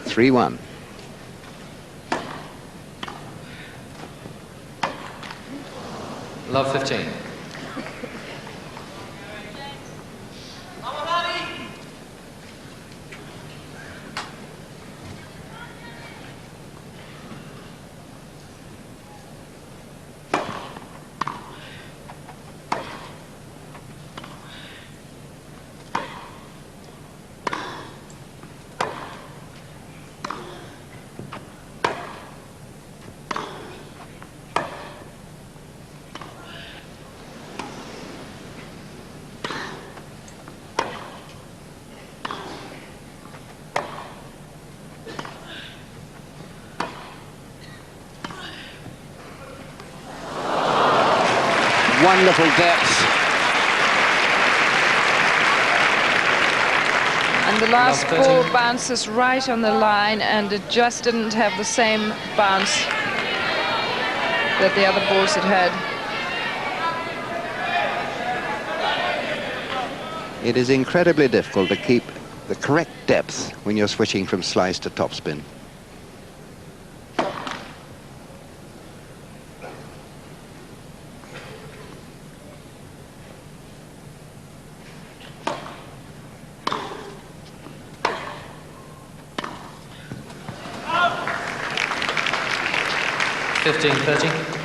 3-1. Love 15. Wonderful depth. And the last ball bounces right on the line, and it just didn't have the same bounce that the other balls had had. It is incredibly difficult to keep the correct depth when you're switching from slice to topspin. $15-30.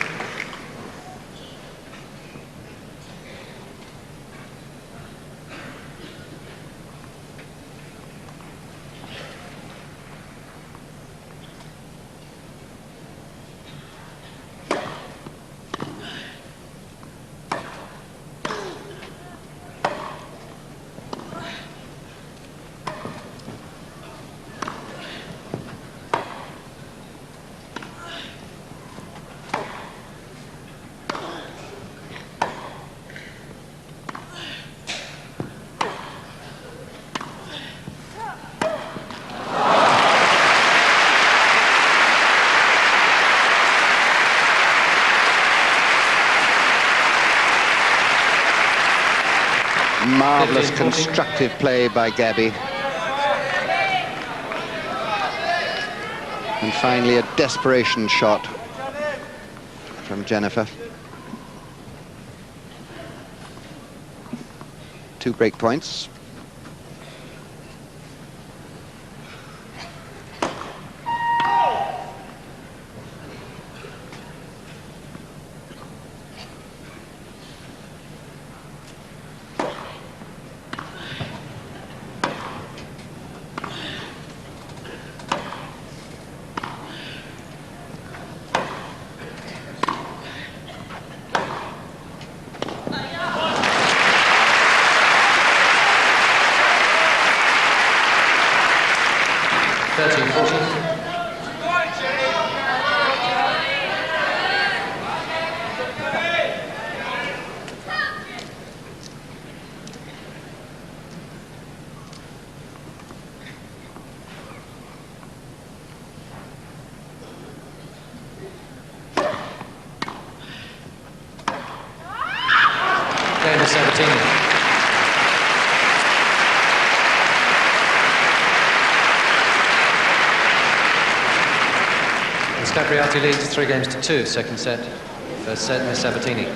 Marvellous constructive play by Gabby. And finally a desperation shot from Jennifer. 2 break points. Gabriela Sabatini. Capriati leads 3-2, second set. First set, Miss Sabatini.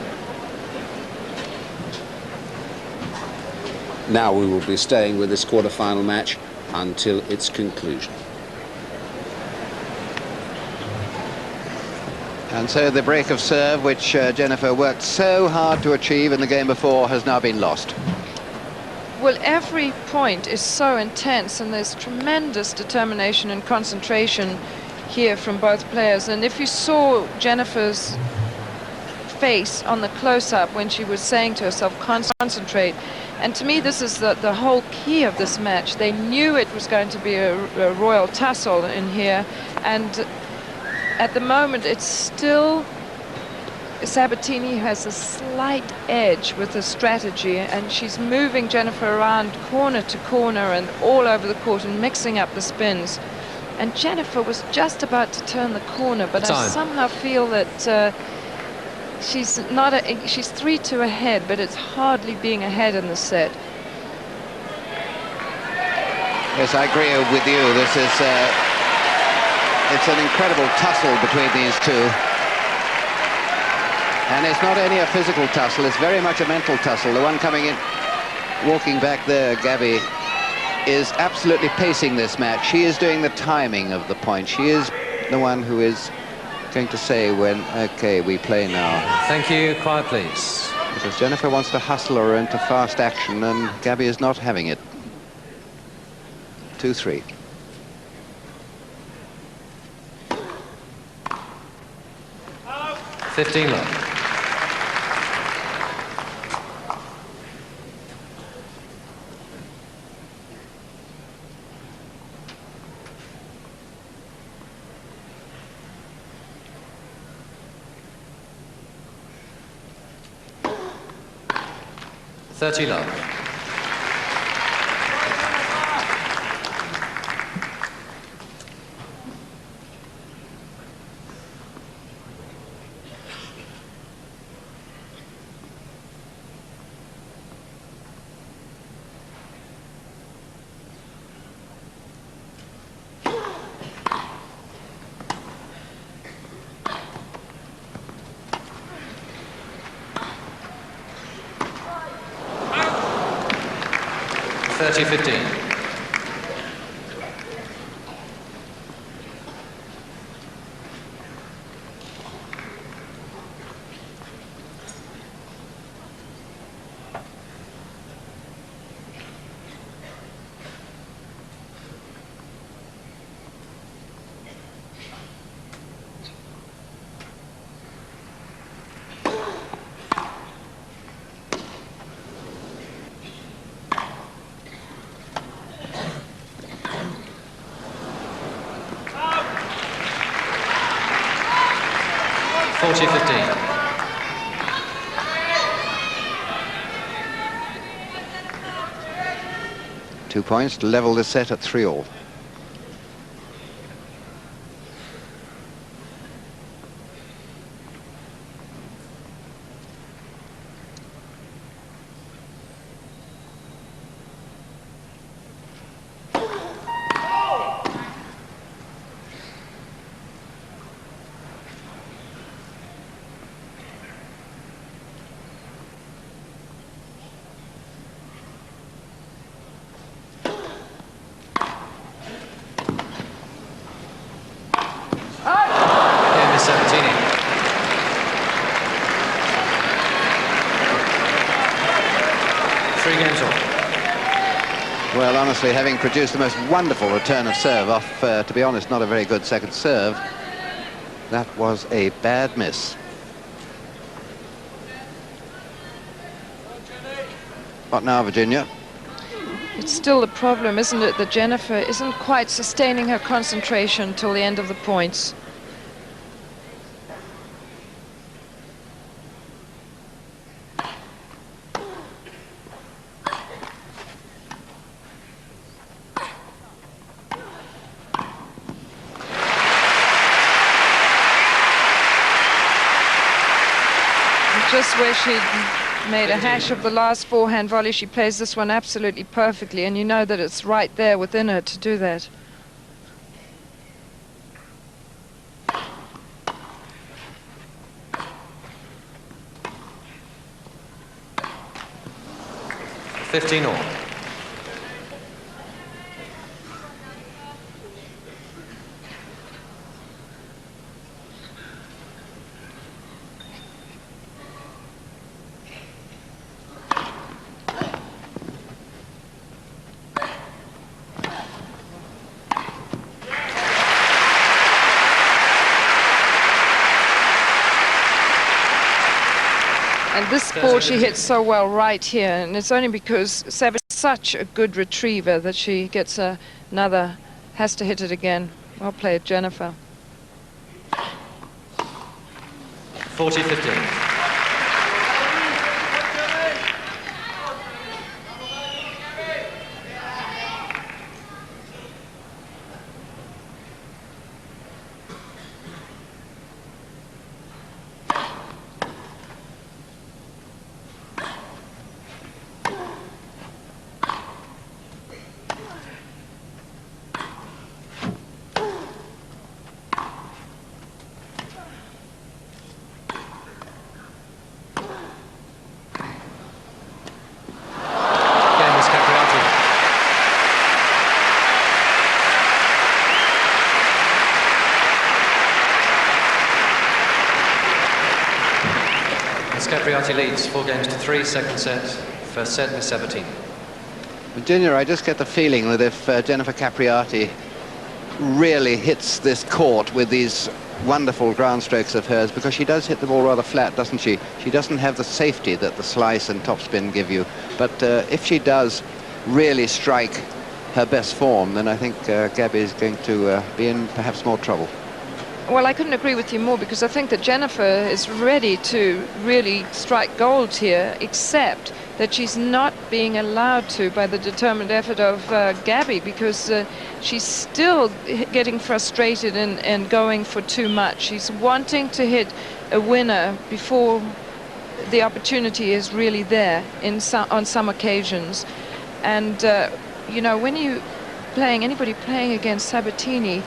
Now we will be staying with this quarter-final match until its conclusion. And so the break of serve, which Jennifer worked so hard to achieve in the game before, has now been lost. Well, every point is so intense, and there's tremendous determination and concentration here from both players. And if you saw Jennifer's face on the close-up when she was saying to herself, concentrate. And to me, this is the whole key of this match. They knew it was going to be a royal tussle in here, and at the moment it's still Sabatini has a slight edge with the strategy, and she's moving Jennifer around corner to corner and all over the court and mixing up the spins. And Jennifer was just about to turn the corner, but I somehow feel that she's 3-2 ahead, but it's hardly being ahead in the set. Yes, I agree with you. This is it's an incredible tussle between these two. And it's not only a physical tussle, it's very much a mental tussle. The one coming in, walking back there, Gabby, is absolutely pacing this match. She is doing the timing of the point. She is the one who is going to say when, okay, we play now. Thank you. Quiet, please. Because Jennifer wants to hustle her into fast action, and Gabby is not having it. 2-3. Fifteen love. Thirty love. $30-15. $40-15. Two points to level the set at 3-all. Sabatini. Three games on. Well, honestly, having produced the most wonderful return of serve off, to be honest, not a very good second serve, that was a bad miss. What now, Virginia? It's still the problem, isn't it, that Jennifer isn't quite sustaining her concentration till the end of the points. Just where she made a hash of the last forehand volley, she plays this one absolutely perfectly, and you know that it's right there within her to do that. 15 all. And this ball she hits so well right here, and it's only because Sabatini is such a good retriever that she gets another, has to hit it again. Well played, Jennifer. 40-15. Capriati leads 4-3, second set. First set, Miss Sabatini. Virginia, I just get the feeling that if Jennifer Capriati really hits this court with these wonderful ground strokes of hers, because she does hit the ball rather flat, doesn't she? She doesn't have the safety that the slice and topspin give you. But if she does really strike her best form, then I think Gabby is going to be in perhaps more trouble. Well, I couldn't agree with you more, because I think that Jennifer is ready to really strike gold here, except that she's not being allowed to by the determined effort of Gabby, because she's still getting frustrated and going for too much. She's wanting to hit a winner before the opportunity is really there on some occasions. And, you know, when anybody playing against Sabatini,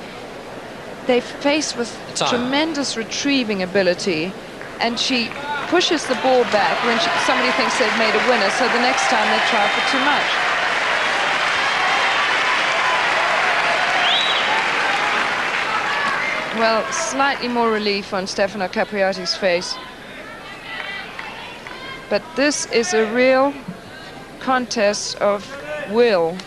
they're faced with tremendous retrieving ability, and she pushes the ball back when somebody thinks they've made a winner, so the next time they try for too much. Well, slightly more relief on Stefano Capriati's face. But this is a real contest of will.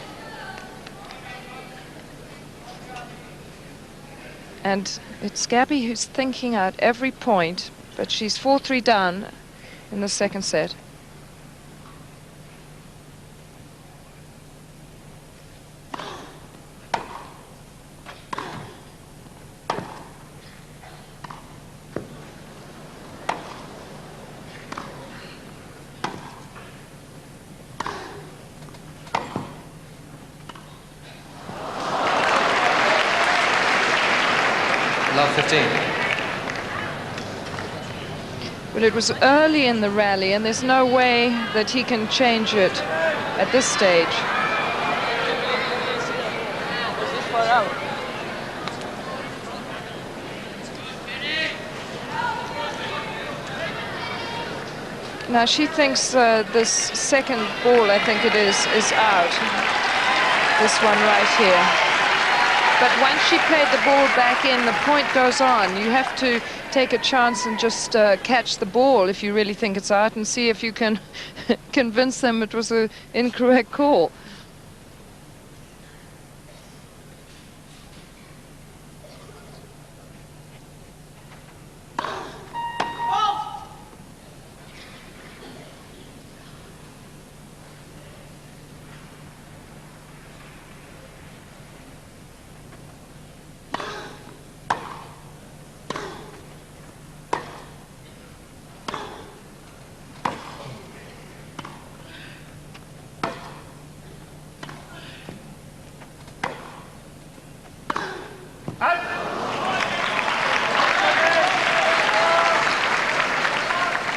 And it's Gabby who's thinking out every point, but she's 4-3 down in the second set. Love 15. Well, it was early in the rally, and there's no way that he can change it at this stage. Now she thinks this second ball, I think it is out. This one right here. But once she played the ball back in, the point goes on. You have to take a chance and just catch the ball if you really think it's out, and see if you can convince them it was an incorrect call.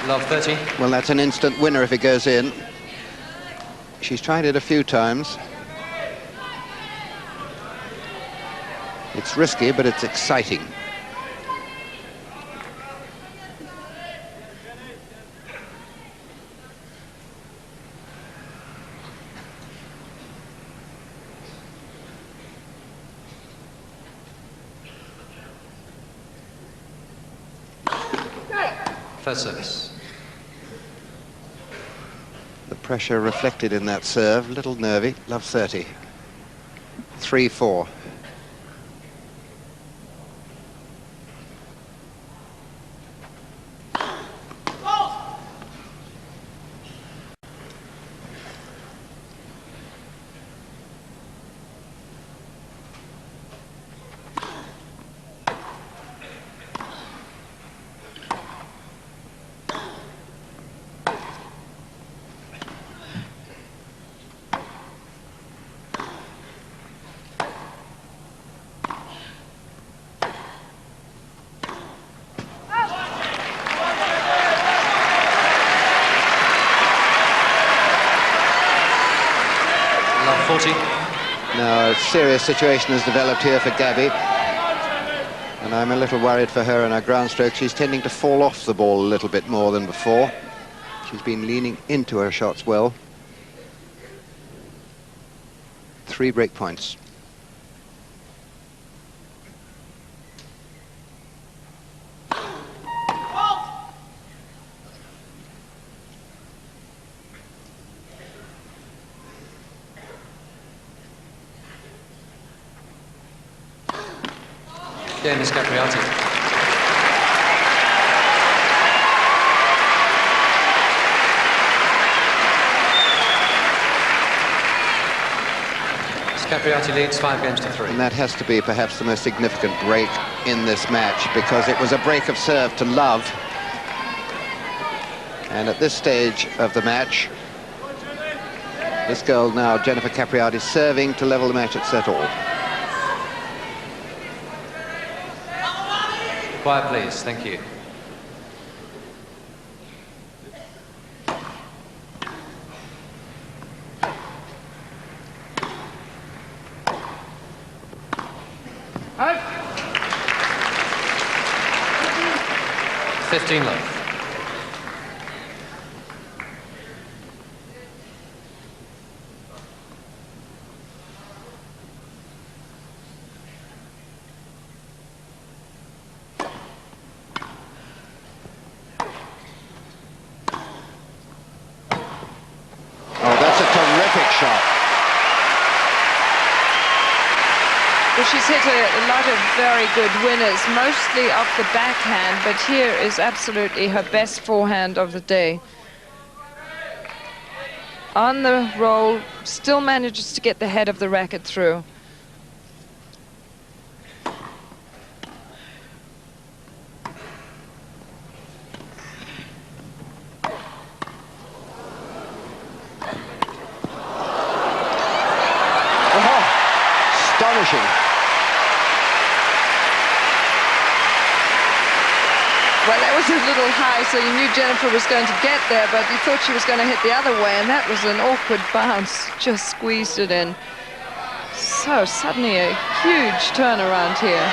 Love 30. Well, that's an instant winner if it goes in. She's tried it a few times. It's risky, but it's exciting. First service. The pressure reflected in that serve, little nervy, love 30. 3-4. Now a serious situation has developed here for Gabby, and I'm a little worried for her in her ground stroke. She's tending to fall off the ball a little bit more than before. She's been leaning into her shots well. 3 break points. Game is Capriati. Capriati leads 5 games to 3. And that has to be perhaps the most significant break in this match, because it was a break of serve to love. And at this stage of the match, this girl now, Jennifer Capriati, serving to level the match at set all. Quiet, please. Thank you. Out. 15 love. She's hit a lot of very good winners, mostly off the backhand, but here is absolutely her best forehand of the day. On the roll, still manages to get the head of the racket through. Astonishing. Well, that was a little high, so you knew Jennifer was going to get there, but you thought she was going to hit the other way, and that was an awkward bounce. Just squeezed it in. So suddenly a huge turnaround here.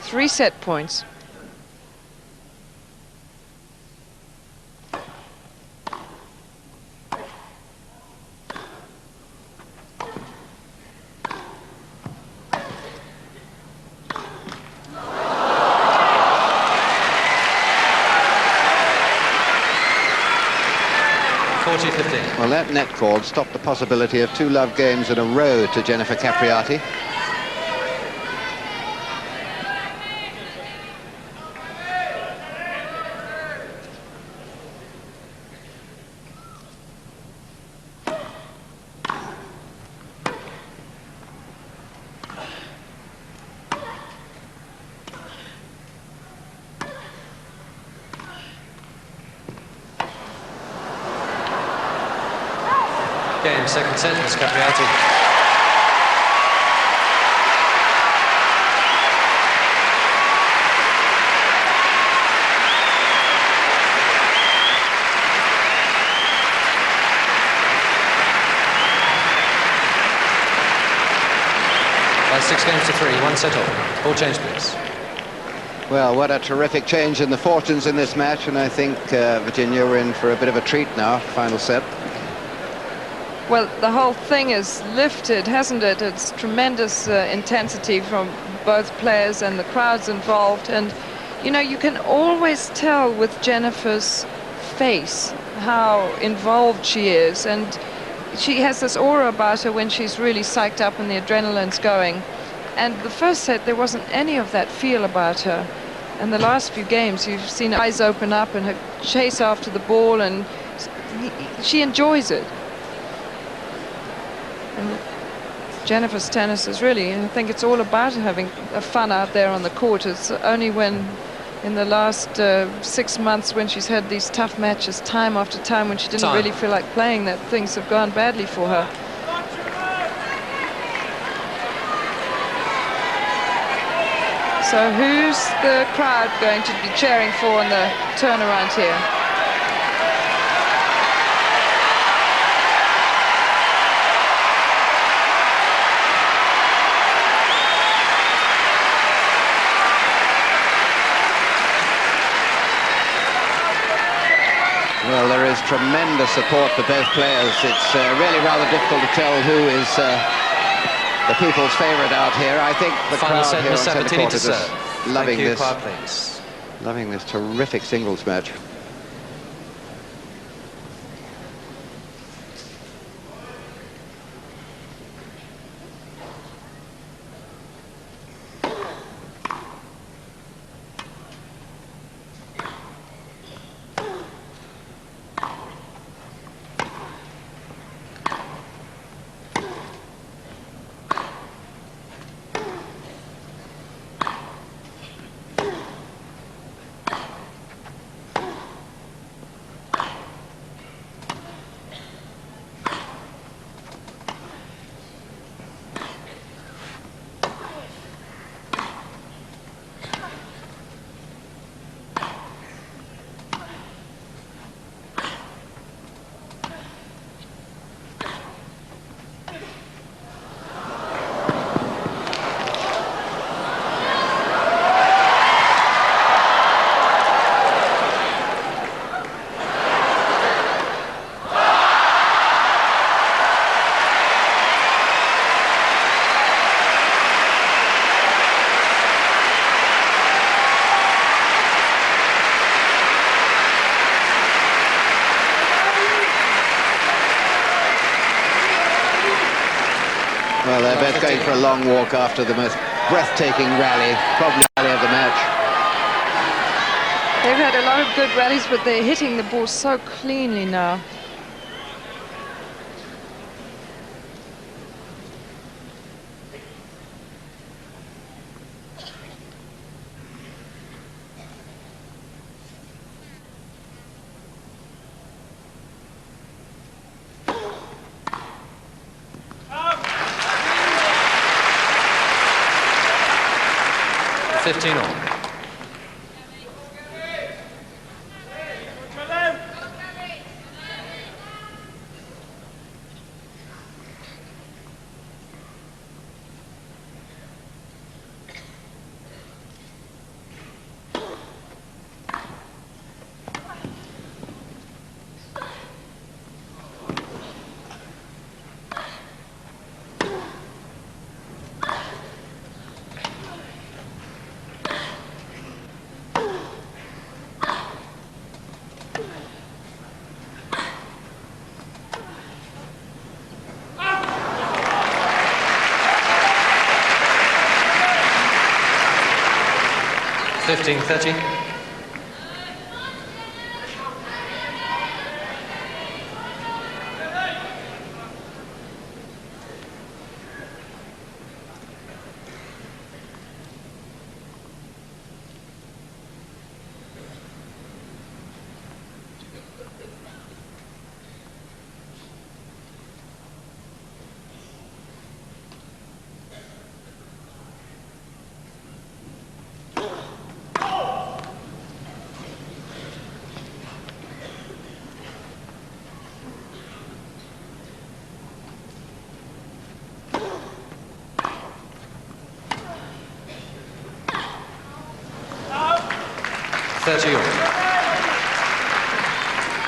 Three set points. Well, that net call stopped the possibility of 2 love games in a row to Jennifer Capriati. Game, second set, Miss Capriati. By 6 games to 3, 1 set all. Ball change, please. Well, what a terrific change in the fortunes in this match, and I think, Virginia, we're in for a bit of a treat now, final set. Well, the whole thing is lifted, hasn't it? It's tremendous intensity from both players and the crowds involved. And, you know, you can always tell with Jennifer's face how involved she is. And she has this aura about her when she's really psyched up and the adrenaline's going. And the first set, there wasn't any of that feel about her. And the last few games, you've seen her eyes open up and her chase after the ball, and she enjoys it. And Jennifer's tennis is really, I think it's all about having fun out there on the court. It's only when, in the last 6 months, when she's had these tough matches time after time, when she didn't really feel like playing, that things have gone badly for her. So who's the crowd going to be cheering for in the turnaround here? Well, there is tremendous support for both players. It's really rather difficult to tell who is the people's favourite out here. I think the Final crowd set, here on Miss centre Sabatini court to is just serve. loving Thank you, this, Quartos. loving this terrific singles match. Well, they're both going for a long walk after the most breathtaking rally, probably rally of the match. They've had a lot of good rallies, but they're hitting the ball so cleanly now. All. 15-30.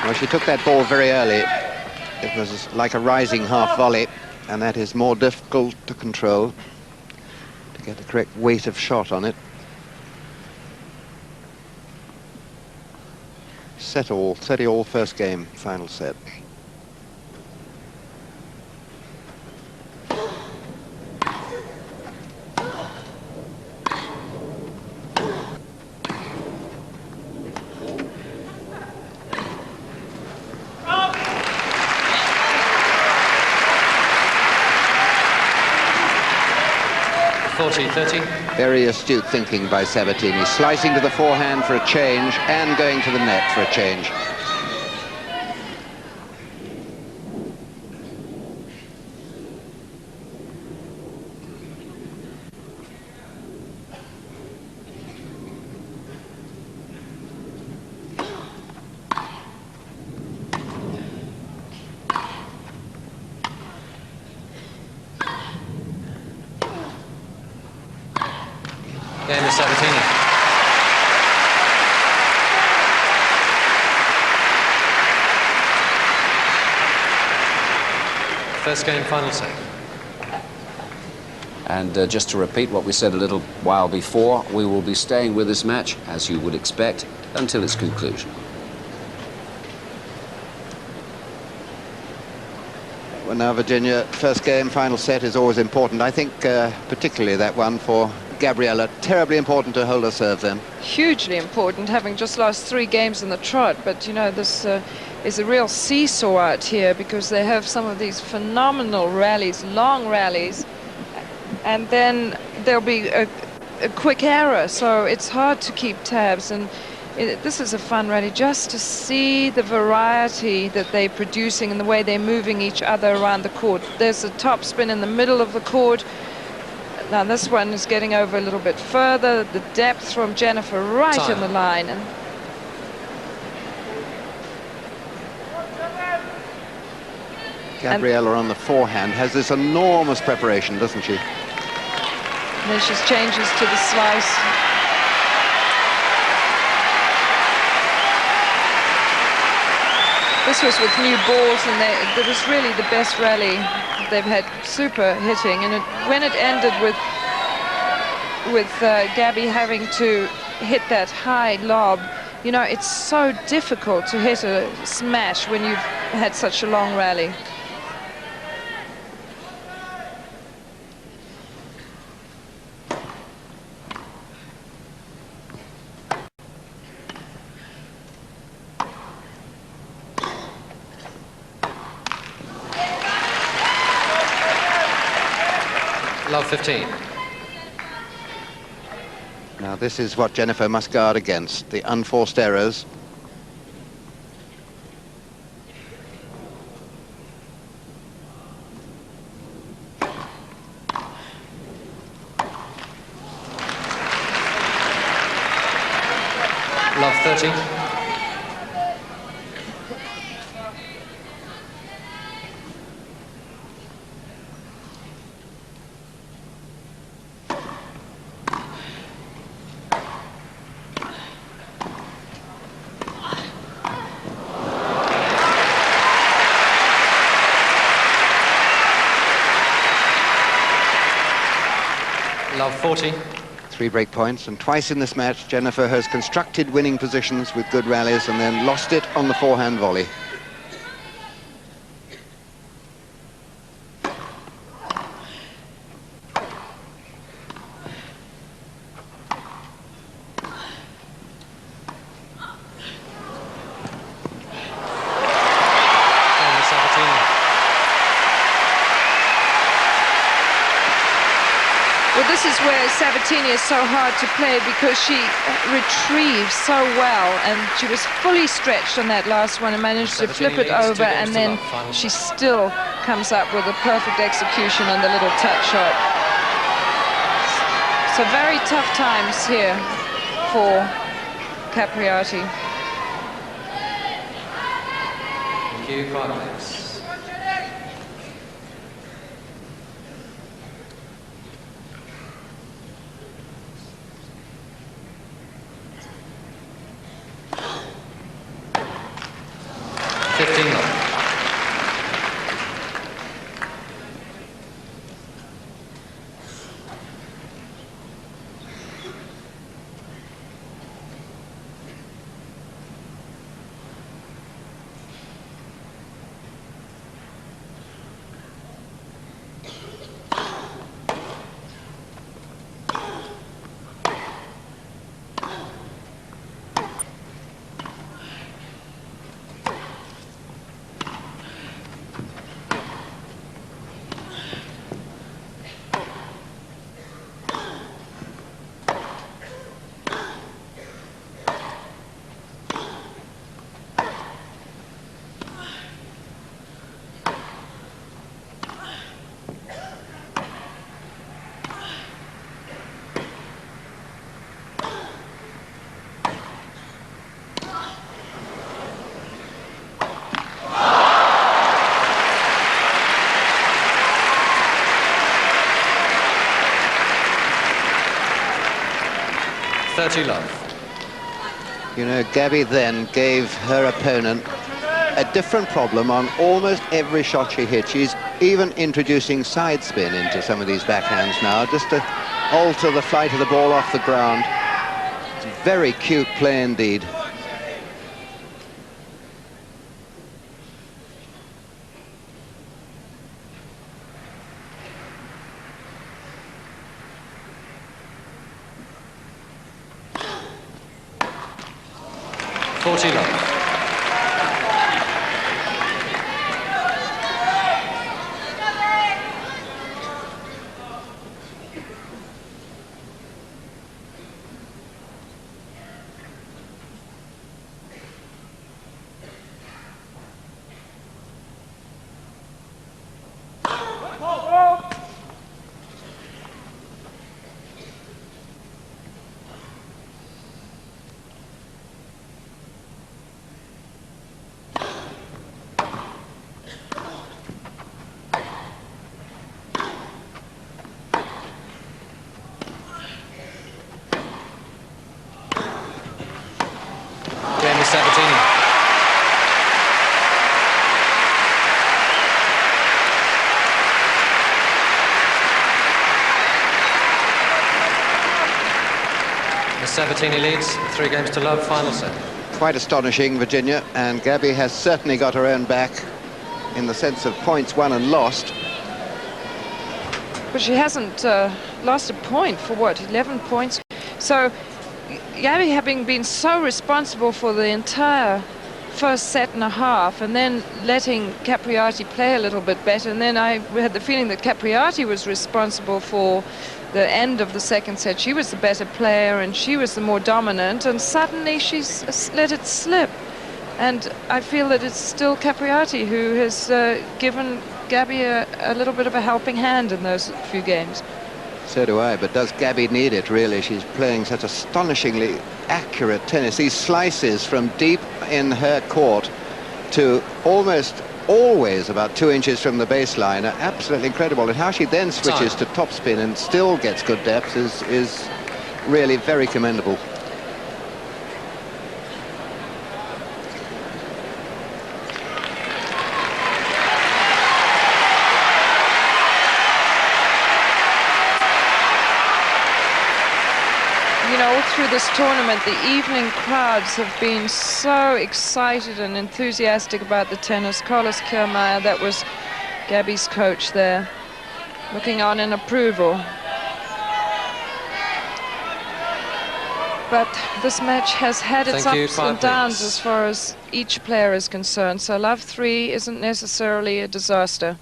Well, she took that ball very early. It was like a rising half volley, and that is more difficult to control, to get the correct weight of shot on it. Set all, 30 all, first game, final set. Very astute thinking by Sabatini, slicing to the forehand for a change and going to the net for a change. Game of Sabatini. First game, final set. And just to repeat what we said a little while before, we will be staying with this match, as you would expect, until its conclusion. Well, now, Virginia, first game, final set is always important. I think particularly that one for Gabriela, terribly important to hold her serve then. Hugely important, having just lost 3 games in the trot. But, you know, this is a real seesaw out here, because they have some of these phenomenal rallies, long rallies, and then there'll be a quick error, so it's hard to keep tabs. And this is a fun rally, just to see the variety that they're producing and the way they're moving each other around the court. There's a top spin in the middle of the court. Now this one is getting over a little bit further. The depth from Jennifer right in the line. And Gabriela on the forehand has this enormous preparation, doesn't she? And then she changes to the slice. This was with new balls, and it was really the best rally. They've had super hitting, and when it ended with Gabby having to hit that high lob, you know, it's so difficult to hit a smash when you've had such a long rally. Love 15. Now this is what Jennifer must guard against, the unforced errors. Love 30. Love 40. 3 break points, and twice in this match Jennifer has constructed winning positions with good rallies and then lost it on the forehand volley. This is where Sabatini is so hard to play, because she retrieves so well, and she was fully stretched on that last one and managed to flip it over, and then she still comes up with a perfect execution on the little touch shot. So very tough times here for Capriati. Thank you, Cuartos. 30 love. You know, Gabby then gave her opponent a different problem on almost every shot she hit. She's even introducing side spin into some of these backhands now, just to alter the flight of the ball off the ground. It's very cute play indeed. Sabatini. Sabatini leads 3 games to love, final set. Quite astonishing, Virginia, and Gabby has certainly got her own back in the sense of points won and lost. But she hasn't lost a point for what, 11 points? So Gabby, having been so responsible for the entire first set and a half, and then letting Capriati play a little bit better, and then I had the feeling that Capriati was responsible for the end of the second set. She was the better player and she was the more dominant, and suddenly she's let it slip. And I feel that it's still Capriati who has given Gabby a little bit of a helping hand in those few games. So do I, but does Gabby need it, really? She's playing such astonishingly accurate tennis. These slices from deep in her court to almost always about 2 inches from the baseline are absolutely incredible. And how she then switches to topspin and still gets good depth is really very commendable. You know, all through this tournament, the evening crowds have been so excited and enthusiastic about the tennis. Carlos Kiermaier, that was Gabby's coach there, looking on in approval. But this match has had its ups and downs as far as each player is concerned. So love 3 isn't necessarily a disaster.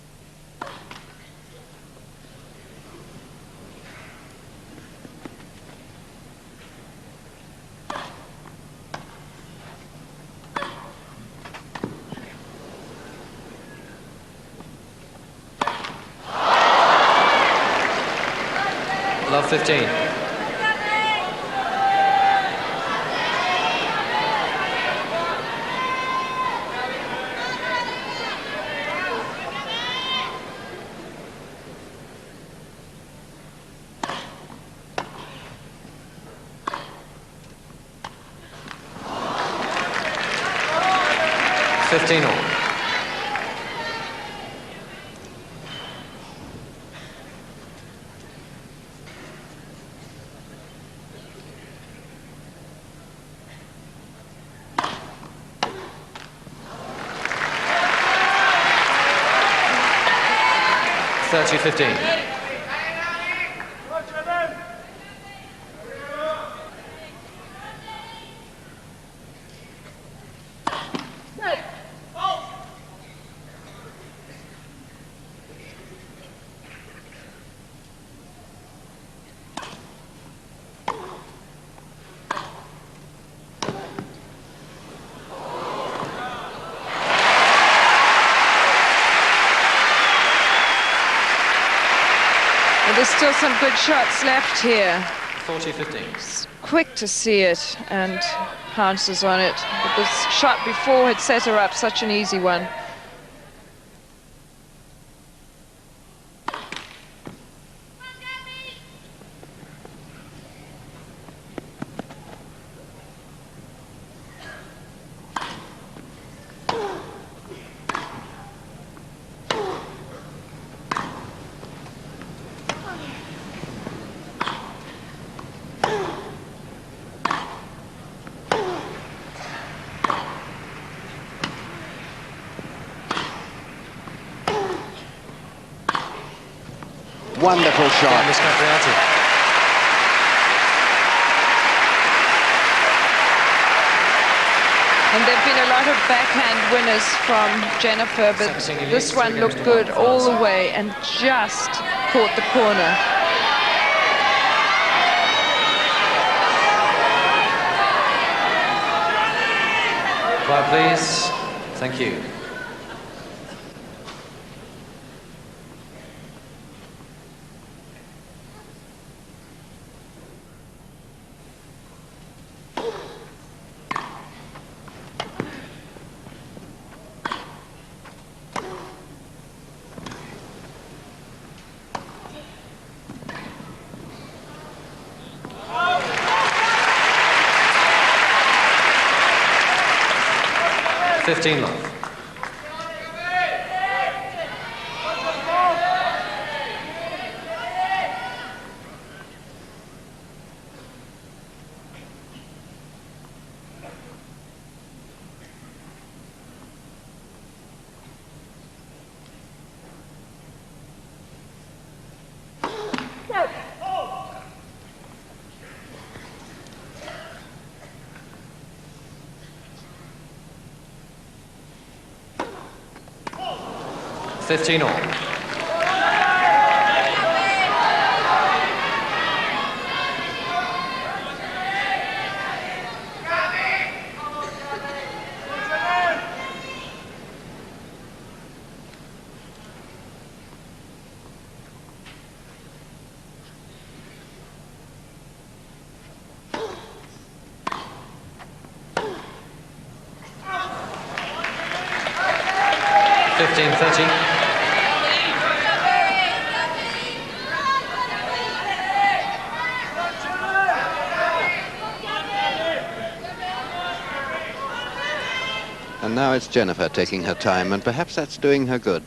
Love 15. All. 30-15. There's still some good shots left here. 40-15. Quick to see it and pounces on it. But the shot before had set her up, such an easy one. Wonderful shot. Miss Capriati. And there have been a lot of backhand winners from Jennifer, but this one looked good all the way and just caught the corner. Quiet, please. Thank you. Love. 15 all. And now it's Jennifer taking her time, and perhaps that's doing her good.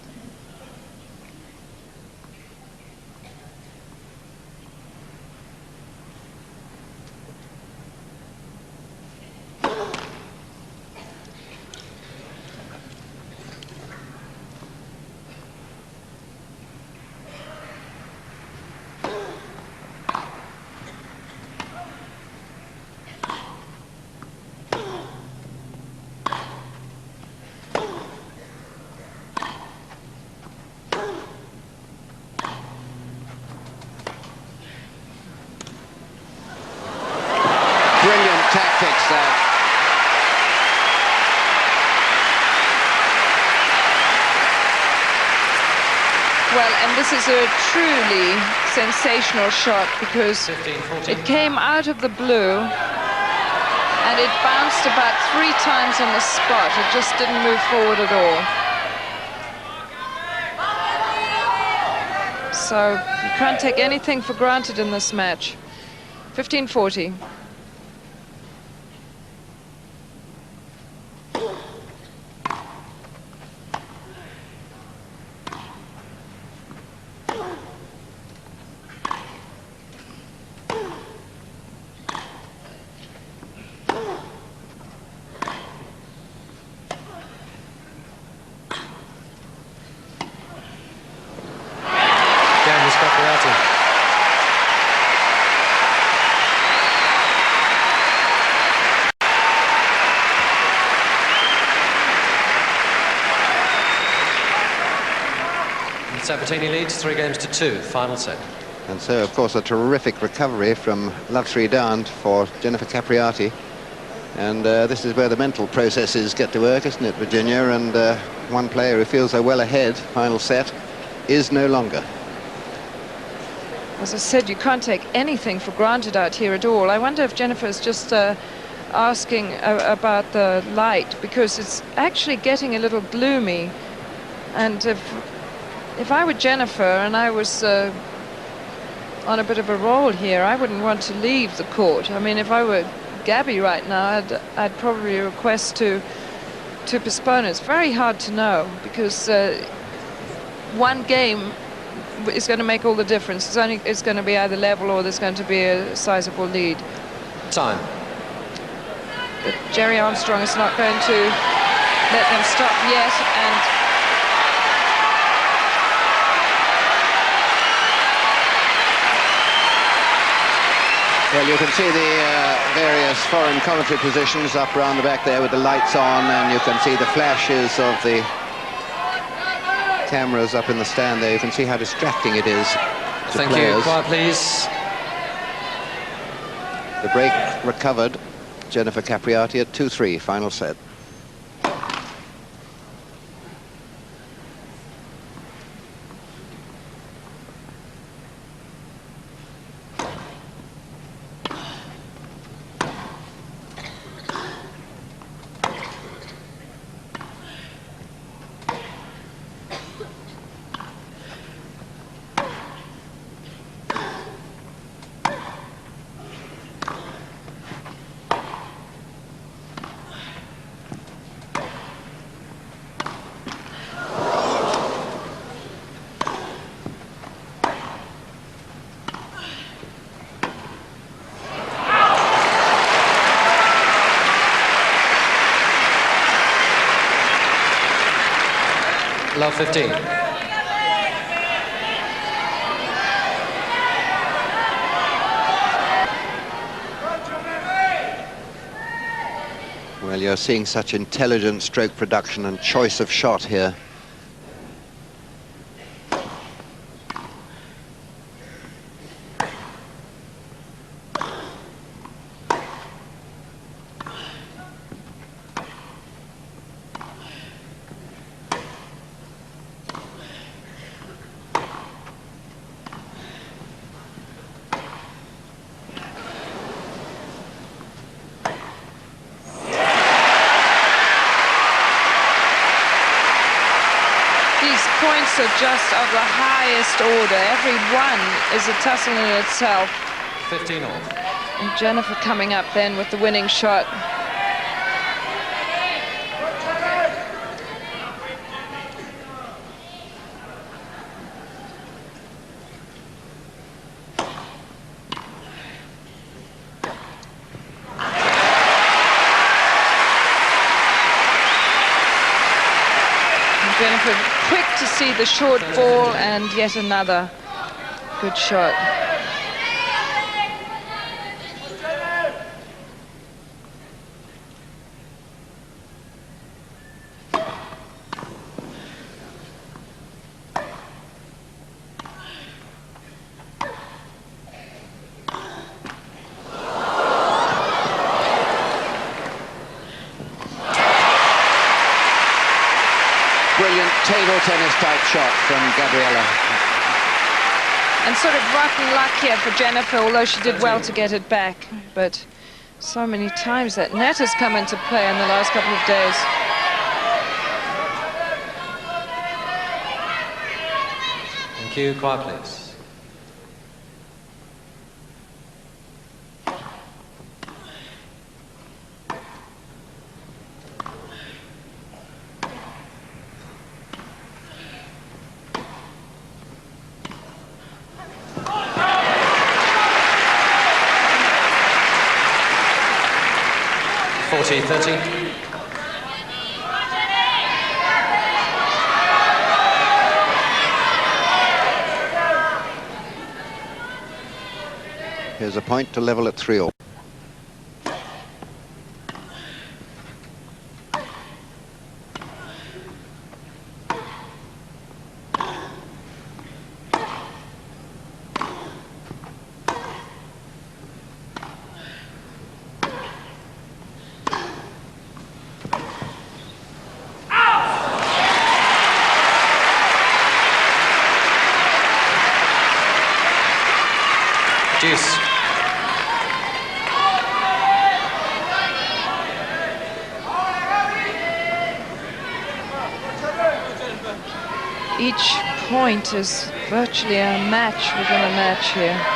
Brilliant tactics there. Well, and this is a truly sensational shot because it came out of the blue and it bounced about 3 times on the spot. It just didn't move forward at all. So you can't take anything for granted in this match. 15-40. Sabatini leads 3-2, final set. And so, of course, a terrific recovery from love 3 down for Jennifer Capriati. And this is where the mental processes get to work, isn't it, Virginia? And one player who feels they're well ahead, final set, is no longer. As I said, you can't take anything for granted out here at all. I wonder if Jennifer's just asking about the light, because it's actually getting a little gloomy. And if I were Jennifer and I was on a bit of a roll here, I wouldn't want to leave the court. I mean, if I were Gabby right now, I'd probably request to postpone it. It's very hard to know, because one game is going to make all the difference. It's going to be either level or there's going to be a sizable lead. Time. But Jerry Armstrong is not going to let them stop yet, and Well, you can see the various foreign commentary positions up around the back there with the lights on, and you can see the flashes of the cameras up in the stand there. You can see how distracting it is to Thank players. you. Quiet, please. The break recovered. Jennifer Capriati at 2-3, final set. Love 15. Well, you're seeing such intelligent stroke production and choice of shot here. Points are just of the highest order. Every one is a tussle in itself. 15 all. And Jennifer coming up then with the winning shot. Jennifer quick to see the short ball, and yet another good shot. Brilliant table tennis type shot from Gabriela. And sort of rotten luck here for Jennifer, although she did well to get it back. But so many times that net has come into play in the last couple of days. Thank you. Quiet, please. Here's a point to level at 3-all. Deuce. Each point is virtually a match within a match here.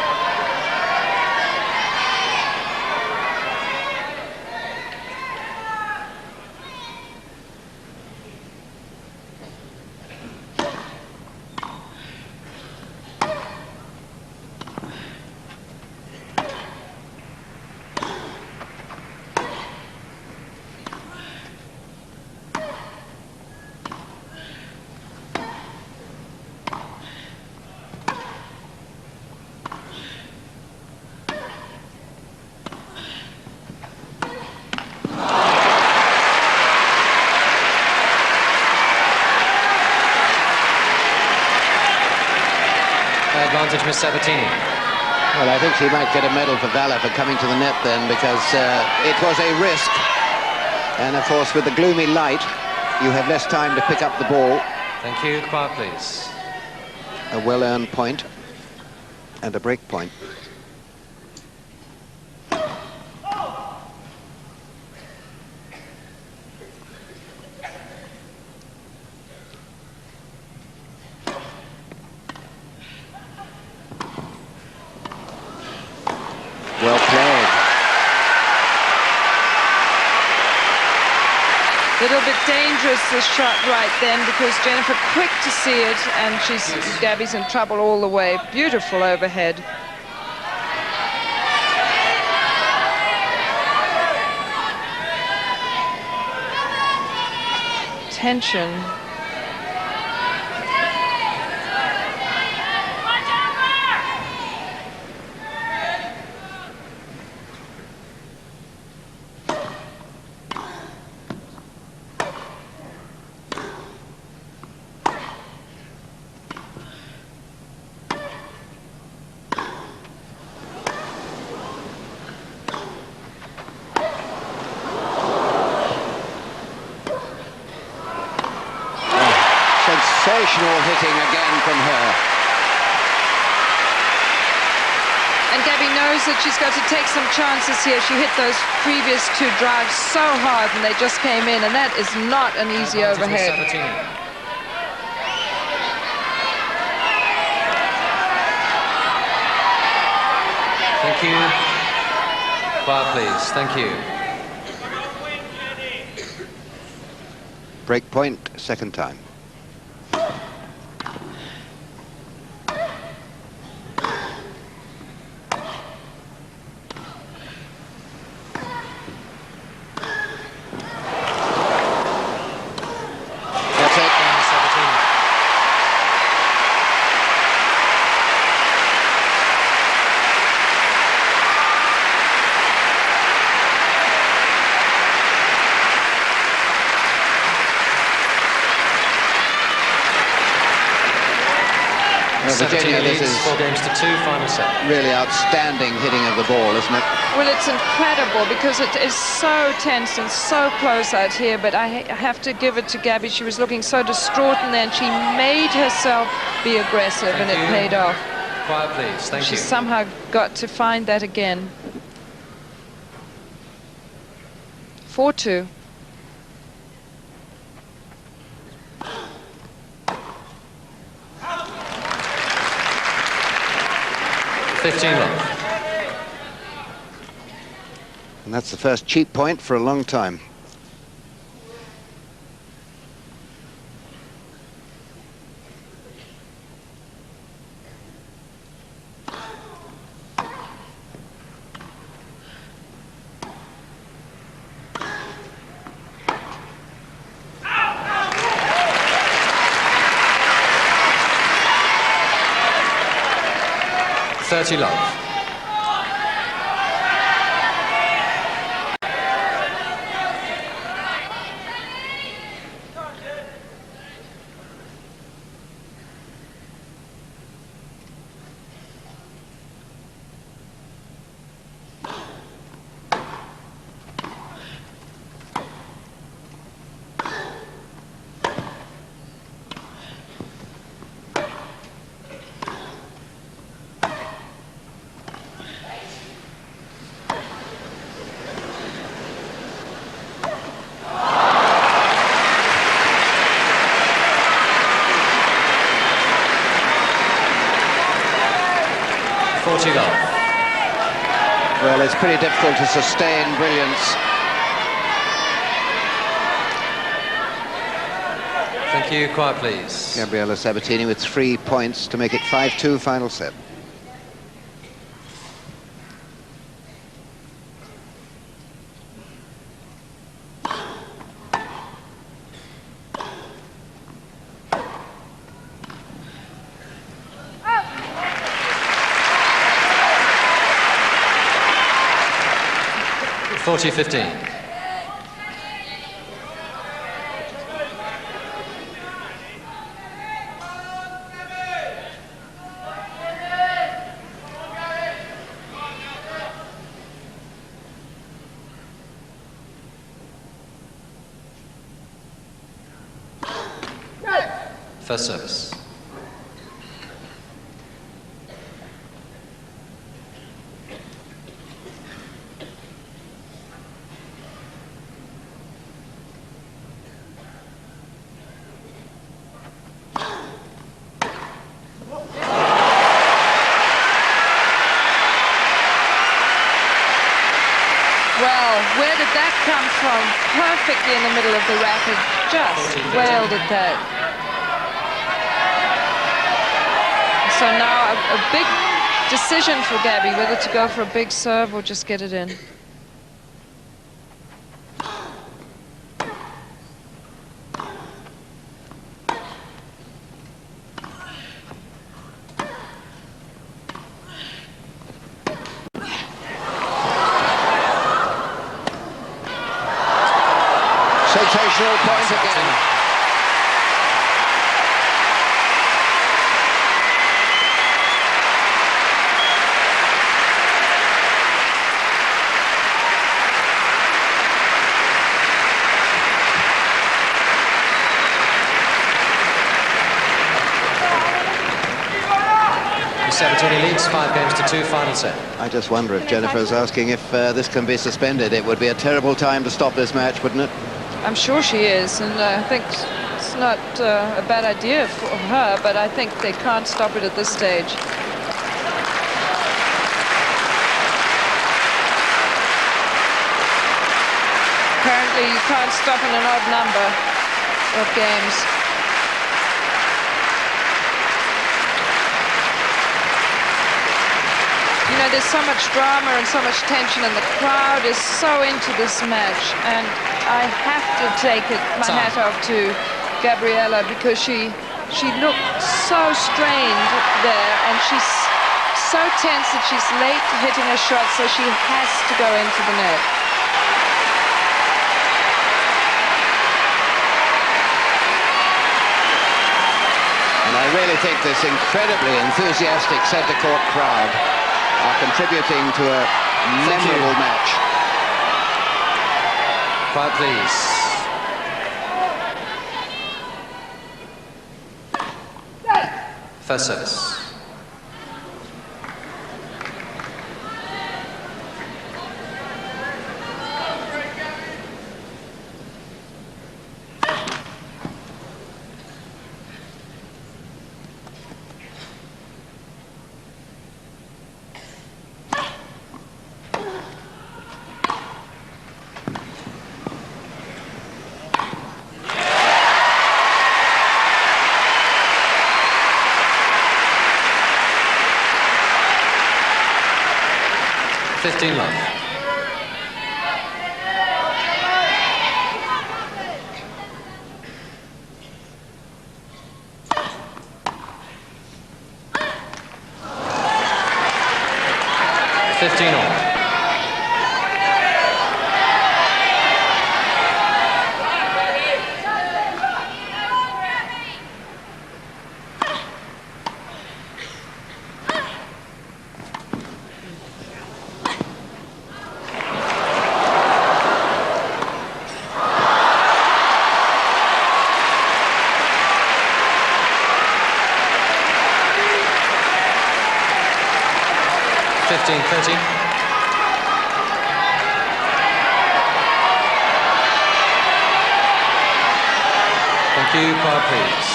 damage, Miss Sabatini? Well, I think she might get a medal for valour for coming to the net then, because it was a risk. And, of course, with the gloomy light, you have less time to pick up the ball. Thank you. Quiet, please. A well-earned point and a break point. Well played. Little bit dangerous, this shot right then, because Jennifer quick to see it, and Gabby's in trouble all the way. Beautiful overhead. Tension. Sensational hitting again from her. And Gabby knows that she's got to take some chances here. She hit those previous two drives so hard and they just came in, and that is not an easy overhead. Thank you. Quiet, please. Thank you. Break point, second time. Virginia leads 4 games to 2, final set. Really outstanding hitting of the ball, isn't it? Well, it's incredible because it is so tense and so close out here, but I have to give it to Gabby. She was looking so distraught, and then she made herself be aggressive, and it paid off. Quiet, please. Thank you. She somehow got to find that again. 4-2. And that's the first cheap point for a long time. Love. Well, it's pretty difficult to sustain brilliance. Thank you. Quiet, please. Gabriela Sabatini with 3 points to make it 5-2 final set. .40-15. First service. Where did that come from? Perfectly in the middle of the racket. Just wailed at that. So now a big decision for Gabby, whether to go for a big serve or just get it in. Sensational point again. Sabatini leads 5 games to 2, final set. I just wonder if Jennifer's asking if this can be suspended. It would be a terrible time to stop this match, wouldn't it? I'm sure she is, and I think it's not a bad idea for her, but I think they can't stop it at this stage. Apparently you can't stop in an odd number of games. You know, there's so much drama and so much tension, and the crowd is so into this match, and I have to take my hat off to Gabriela, because she looked so strained there, and she's so tense that she's late hitting a shot, so she has to go into the net. And I really think this incredibly enthusiastic centre court crowd are contributing to a memorable match. Quiet, please. First service. Love. All. 15-30. Thank you, quiet please.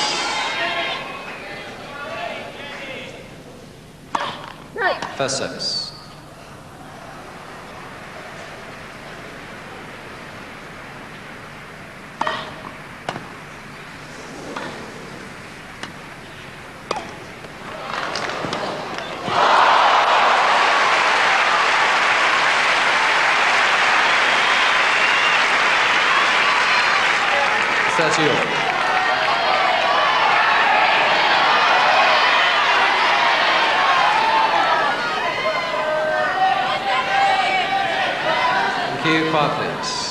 First service. Thank you, quiet please.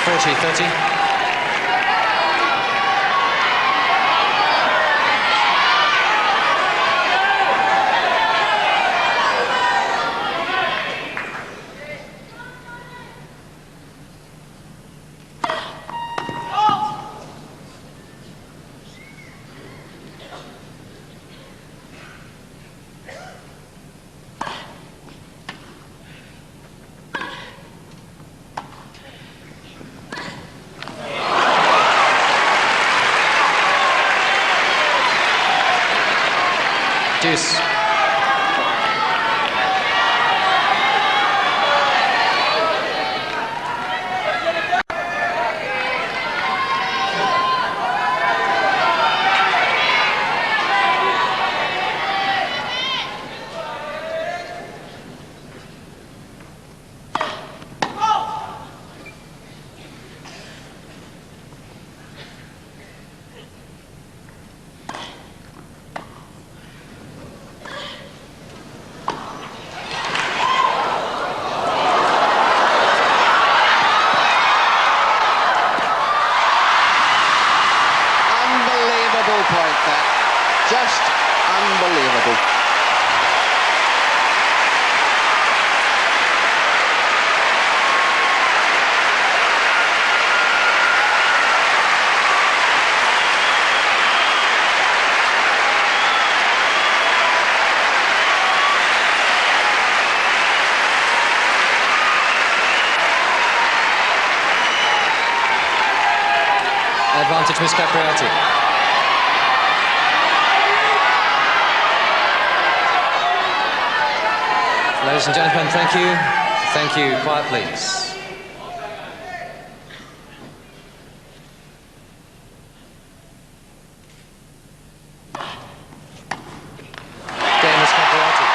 40-30. Deuce. Just unbelievable. Advantage, Miss Capriati. Ladies and gentlemen, thank you. Thank you. Quiet, please. Again, Miss Capriati.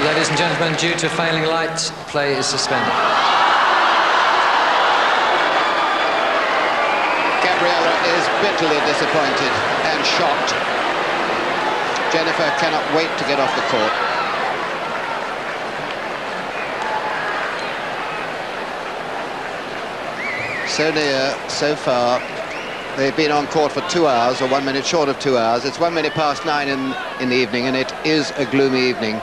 Ladies and gentlemen, due to failing light, play is suspended. Gabriela is bitterly disappointed and shocked. Jennifer cannot wait to get off the court. So near, so far. They've been on court for 2 hours, or 1 minute short of 2 hours. It's 1 minute past 9 in the evening, and it is a gloomy evening.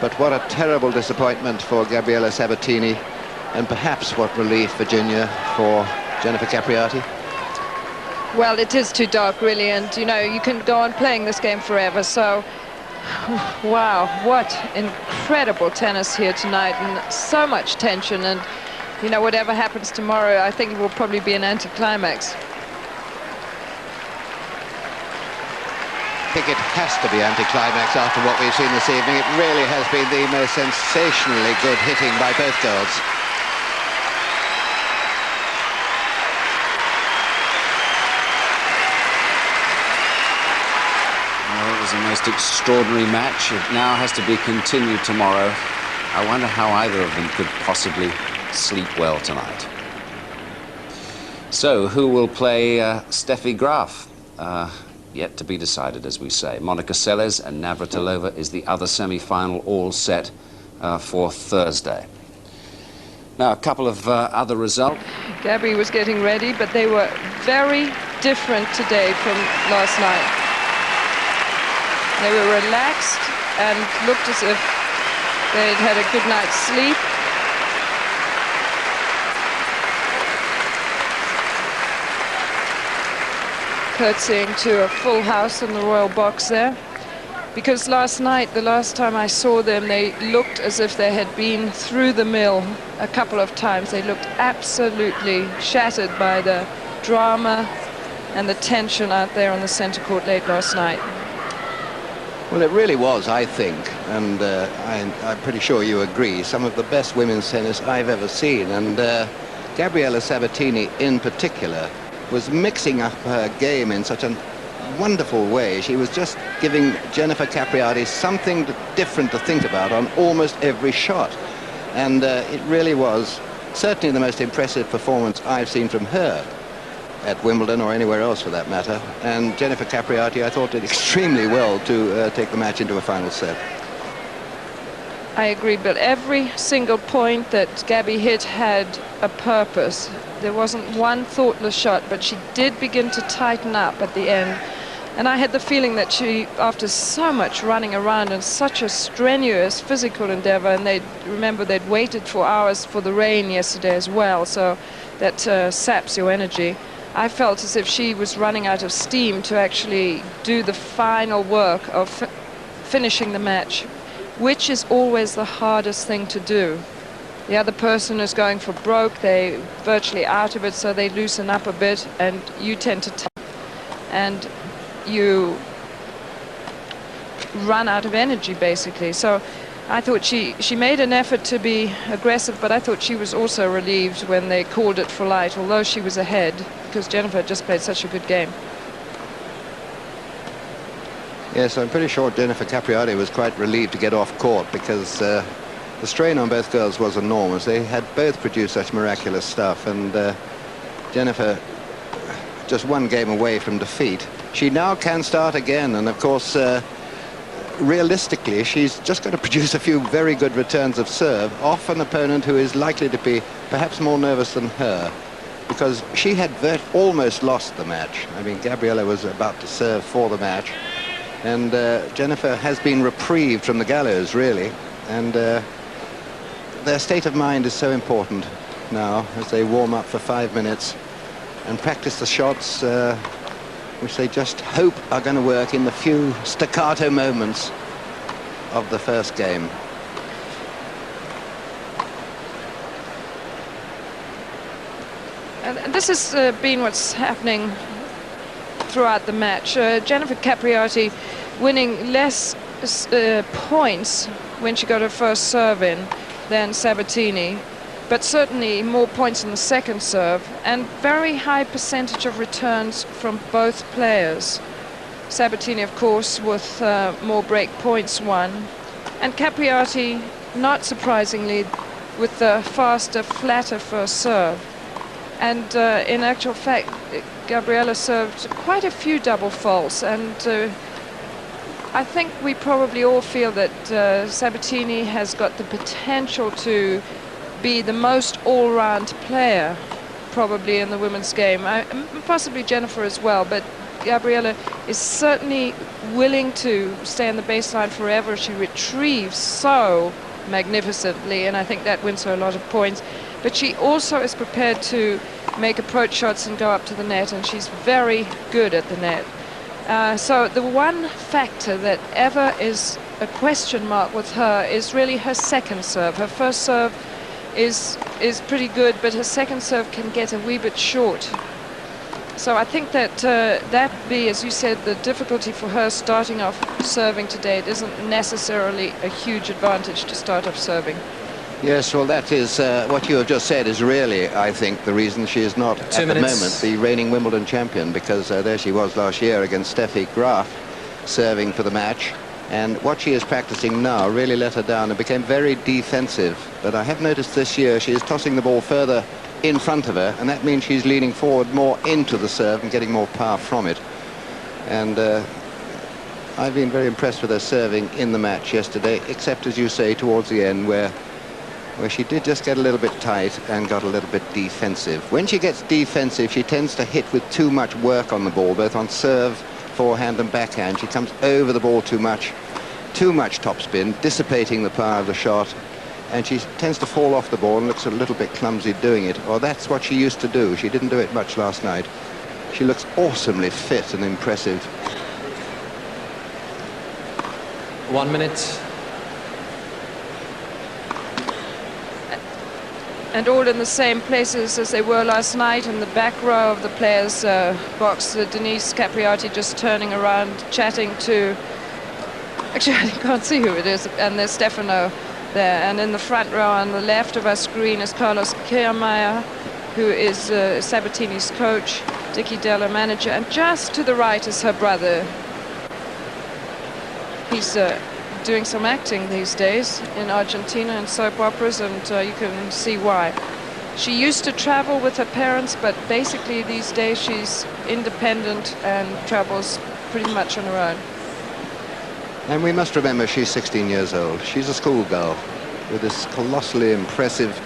But what a terrible disappointment for Gabriela Sabatini, and perhaps what relief, Virginia, for Jennifer Capriati. Well, it is too dark, really, and, you know, you can go on playing this game forever, so... Wow, what incredible tennis here tonight, and so much tension, and, you know, whatever happens tomorrow, I think it will probably be an anticlimax. I think it has to be anticlimax after what we've seen this evening. It really has been the most sensationally good hitting by both girls. Well, it was the most extraordinary match. It now has to be continued tomorrow. I wonder how either of them could possibly sleep well tonight. So, who will play Steffi Graf? Yet to be decided, as we say. Monica Seles and Navratilova is the other semi-final, all set for Thursday. Now, a couple of other results. Gabby was getting ready, but they were very different today from last night. They were relaxed and looked as if they'd had a good night's sleep. Curtsying to a full house in the royal box there, because last night, the last time I saw them, they looked as if they had been through the mill a couple of times. They looked absolutely shattered by the drama and the tension out there on the centre court late last night. Well, it really was, I think, and I'm pretty sure you agree, some of the best women's tennis I've ever seen, and Gabriela Sabatini in particular was mixing up her game in such a wonderful way. She was just giving Jennifer Capriati something different to think about on almost every shot. And it really was certainly the most impressive performance I've seen from her. at Wimbledon or anywhere else for that matter. And Jennifer Capriati, I thought, did extremely well to take the match into a final set. I agree, but every single point that Gabby hit had a purpose. There wasn't one thoughtless shot, but she did begin to tighten up at the end. And I had the feeling that she, after so much running around and such a strenuous physical endeavor, and they'd waited for hours for the rain yesterday as well, so that saps your energy. I felt as if she was running out of steam to actually do the final work of finishing the match, which is always the hardest thing to do. The other person is going for broke, they're virtually out of it, so they loosen up a bit, and you tend to and you run out of energy, basically. So I thought she made an effort to be aggressive, but I thought she was also relieved when they called it for light, although she was ahead, because Jennifer just played such a good game. Yes, I'm pretty sure Jennifer Capriati was quite relieved to get off court, because the strain on both girls was enormous. They had both produced such miraculous stuff, and Jennifer just one game away from defeat. She now can start again, and of course realistically she's just got to produce a few very good returns of serve off an opponent who is likely to be perhaps more nervous than her, because she had almost lost the match. I mean, Gabriela was about to serve for the match, and Jennifer has been reprieved from the gallows, really, and their state of mind is so important now as they warm up for 5 minutes and practice the shots which they just hope are going to work in the few staccato moments of the first game. And this has been what's happening throughout the match. Jennifer Capriati winning less points when she got her first serve in than Sabatini, but certainly more points in the second serve, and very high percentage of returns from both players. Sabatini, of course, with more break points won, and Capriati, not surprisingly, with the faster, flatter first serve. And in actual fact, Gabriela served quite a few double faults, and I think we probably all feel that Sabatini has got the potential to be the most all-round player probably in the women's game, possibly Jennifer as well, but Gabriela is certainly willing to stay on the baseline forever. She retrieves so magnificently, and I think that wins her a lot of points, but she also is prepared to make approach shots and go up to the net, and she's very good at the net. So the one factor that ever is a question mark with her is really her second serve. Her first serve is pretty good, but her second serve can get a wee bit short. So I think that that be, as you said, the difficulty for her starting off serving today. It isn't necessarily a huge advantage to start off serving. Yes, well, that is what you have just said is really, I think, the reason she is not at the moment the reigning Wimbledon champion, because there she was last year against Steffi Graf serving for the match. And what she is practicing now really let her down and became very defensive. But I have noticed this year she is tossing the ball further in front of her, and that means she's leaning forward more into the serve and getting more power from it. And I've been very impressed with her serving in the match yesterday, except, as you say, towards the end where she did just get a little bit tight and got a little bit defensive. When she gets defensive, she tends to hit with too much work on the ball, both on serve, forehand and backhand. She comes over the ball too much topspin, dissipating the power of the shot, and she tends to fall off the ball and looks a little bit clumsy doing it. Or that's what she used to do. She didn't do it much last night. She looks awesomely fit and impressive. 1 minute. And all in the same places as they were last night, in the back row of the players' box. Denise Capriati just turning around, chatting to... Actually, I can't see who it is. And there's Stefano there. And in the front row on the left of our screen is Carlos Kehrmeier, who is Sabatini's coach, Dicky Della manager. And just to the right is her brother. He's doing some acting these days in Argentina in soap operas, and you can see why. She used to travel with her parents, but basically these days she's independent and travels pretty much on her own. And we must remember she's 16 years old. She's a schoolgirl with this colossally impressive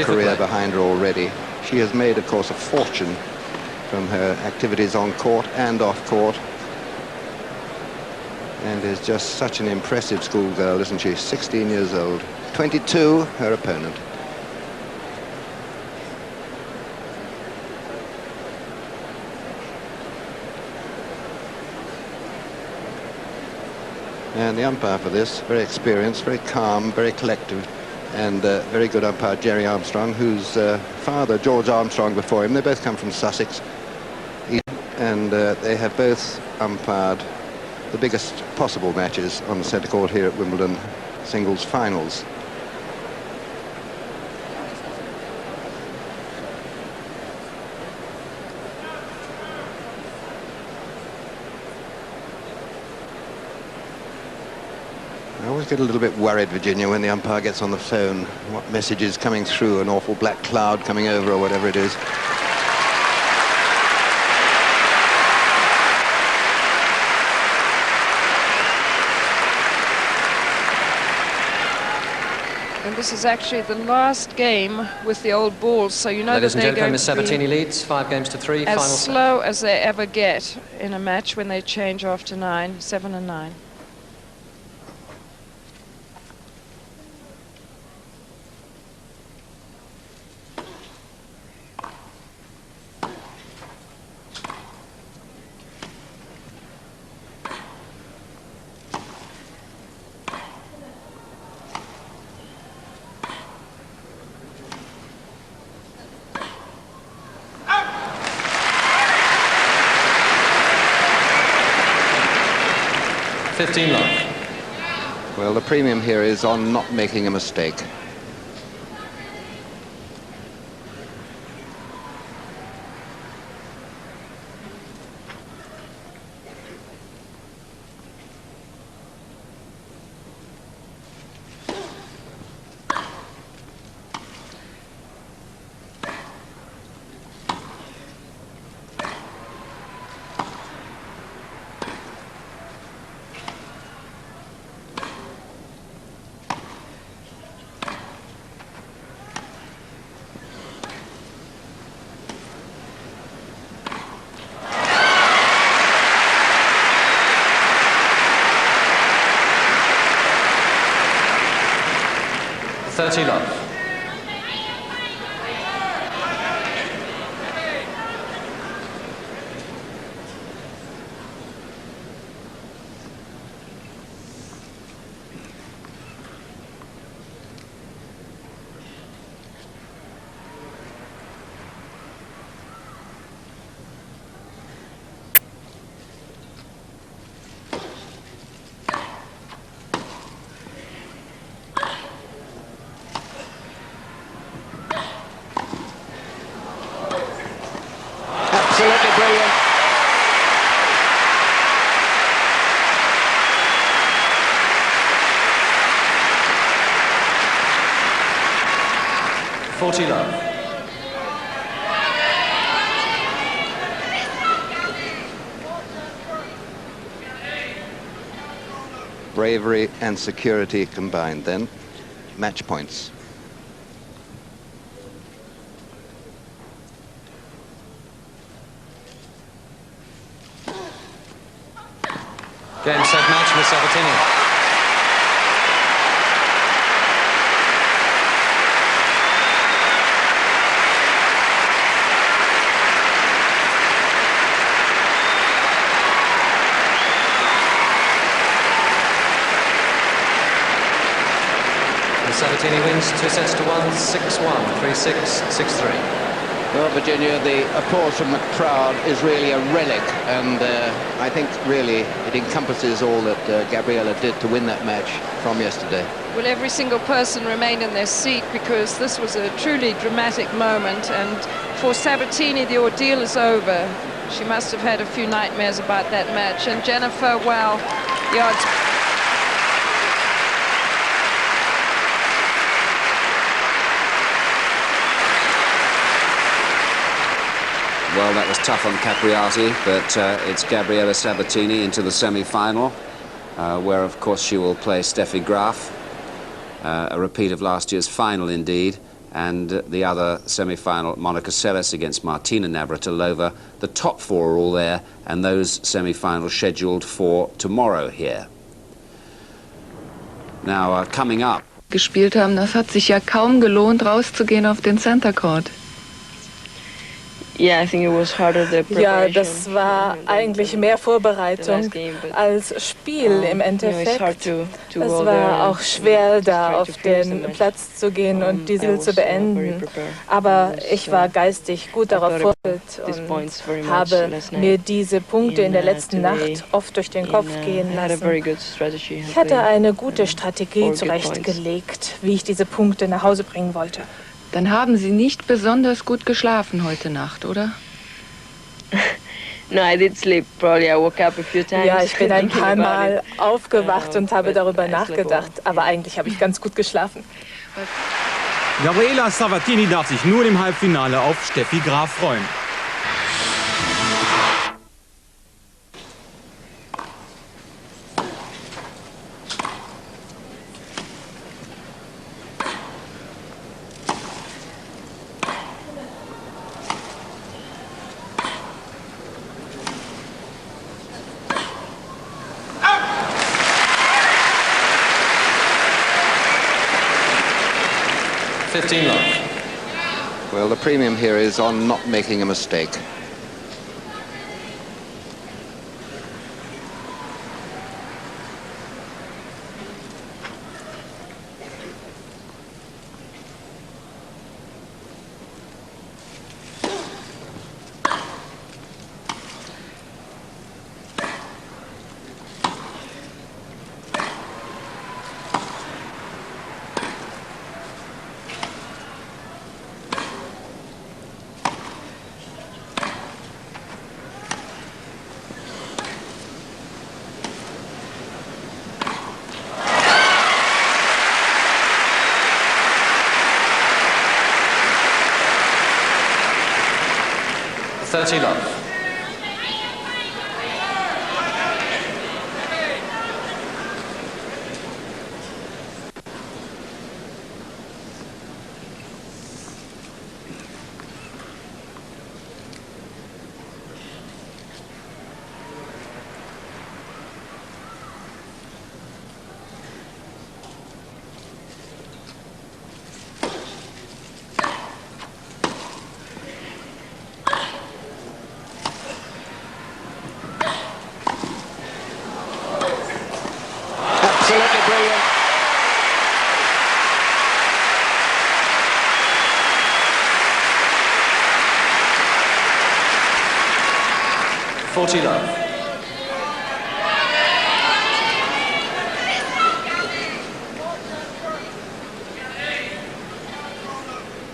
career behind her already. She has made, of course, a fortune from her activities on court and off court, and is just such an impressive schoolgirl, isn't she? 16 years old. 22, her opponent. And the umpire for this, very experienced, very calm, very collective, and very good umpire, Jerry Armstrong, whose father, George Armstrong, before him. They both come from Sussex, and they have both umpired the biggest possible matches on the centre court here at Wimbledon singles finals. I always get a little bit worried, Virginia, when the umpire gets on the phone. What message is coming through, an awful black cloud coming over or whatever it is. And this is actually the last game with the old balls, so you know Ladies that and they're gentlemen, going Miss to be Sabatini leads 5 games to 3. as Final slow as they ever get in a match when they change after 9, 7 and 9. Well, the premium here is on not making a mistake. love. Absolutely brilliant. Love. Bravery and security combined then. Match points. Game, set, match, Miss Sabatini. Sabatini wins 2 sets to 1, 6-1, 3-6, 6-3. Well, Virginia, the applause from the crowd is really a relic, and I think really it encompasses all that Gabriela did to win that match from yesterday. Will every single person remain in their seat, because this was a truly dramatic moment, and for Sabatini the ordeal is over. She must have had a few nightmares about that match, and Jennifer, well, the odds Well, that was tough on Capriati, but it's Gabriela Sabatini into the semi-final, where, of course, she will play Steffi Graf, a repeat of last year's final, indeed, and the other semi-final, Monica Seles against Martina Navratilova. The top four are all there, and those semi-finals scheduled for tomorrow here. Now, coming up. Gespielt haben, das hat sich ja kaum gelohnt, rauszugehen auf den Center Court. Ja, das war eigentlich mehr Vorbereitung als Spiel im Endeffekt. Es war auch schwer, da auf den Platz zu gehen und die Spiel zu beenden. Aber ich war geistig gut darauf vorbereitet und habe mir diese Punkte in der letzten Nacht oft durch den Kopf gehen lassen. Ich hatte eine gute Strategie zurechtgelegt, wie ich diese Punkte nach Hause bringen wollte. Dann haben Sie nicht besonders gut geschlafen heute Nacht, oder? Ja, ich bin ein paar Mal aufgewacht und habe darüber nachgedacht, aber eigentlich habe ich ganz gut geschlafen. Gabriela Sabatini darf sich nur im Halbfinale auf Steffi Graf freuen. Well, the premium here is on not making a mistake. Love. Absolutely brilliant. Love.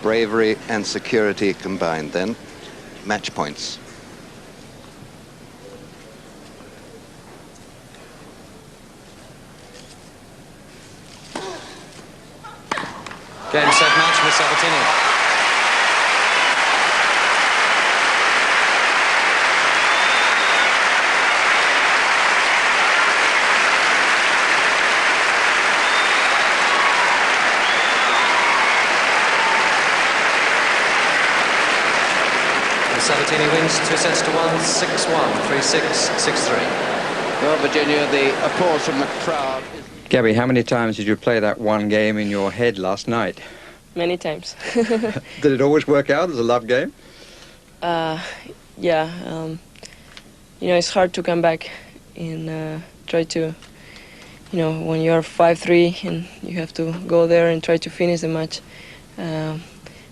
Bravery and security combined then. Match points. Game, set, match with Sabatini. Sabatini wins 2 sets to 1, 6-1, 3-6, 6-3. Well, Virginia, the applause from the crowd. Gabby, how many times did you play that one game in your head last night? Many times. Did it always work out as a love game? Yeah. You know, it's hard to come back and try to, you know, when you're 5-3 and you have to go there and try to finish the match.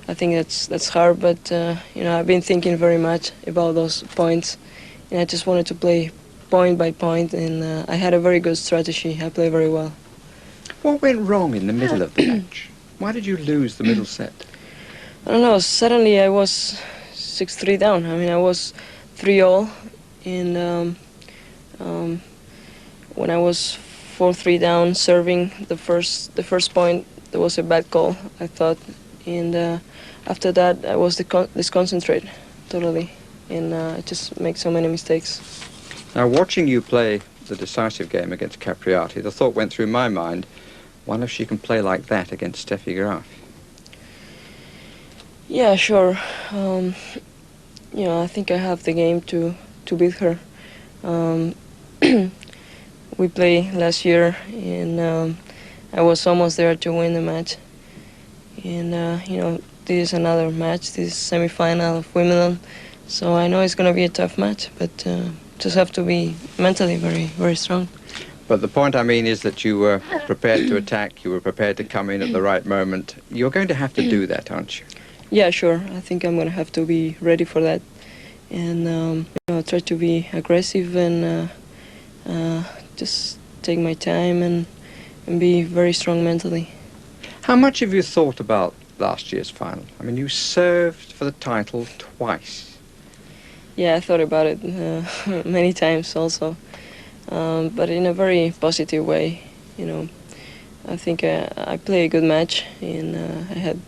I think that's hard, but you know, I've been thinking very much about those points, and I just wanted to play point by point, and I had a very good strategy. I played very well. What went wrong in the middle of the match? Why did you lose the middle set? I don't know. Suddenly I was 6-3 down. I mean, I was 3-all, and when I was 4-3 down, serving the first point, there was a bad call, I thought, and after that I was disconcentrated totally. and I just make so many mistakes. Now, watching you play the decisive game against Capriati, the thought went through my mind, wonder if she can play like that against Steffi Graf. Yeah, sure. I think I have the game to beat her. We played last year, and I was almost there to win the match. And this is another match. This is semi-final of Wimbledon, so I know it's going to be a tough match, but just have to be mentally very, very strong. But the point I mean is that you were prepared to attack, you were prepared to come in at the right moment. You're going to have to do that, aren't you? Yeah, sure. I think I'm going to have to be ready for that, and try to be aggressive and just take my time and be very strong mentally. How much have you thought about last year's final? I mean, you served for the title twice. Yeah, I thought about it many times also, but in a very positive way. I think I played a good match, and I had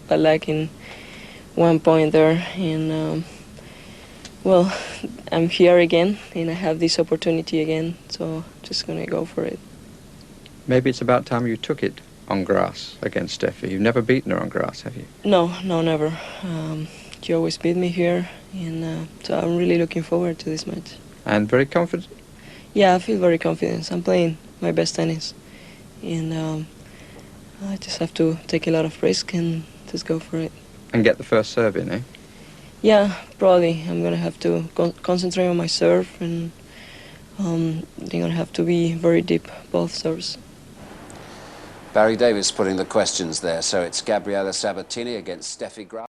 a lack in 1 point there, and well, I'm here again, and I have this opportunity again, so just gonna go for it. Maybe it's about time you took it on grass against Steffi. You've never beaten her on grass, have you? No, never. She always beat me here, and so I'm really looking forward to this match. And very confident? Yeah, I feel very confident. I'm playing my best tennis, and I just have to take a lot of risk and just go for it. And get the first serve in, eh? Yeah, probably. I'm going to have to concentrate on my serve, and they're going to have to be very deep, both serves. Barry Davis putting the questions there. So it's Gabriela Sabatini against Steffi Graf.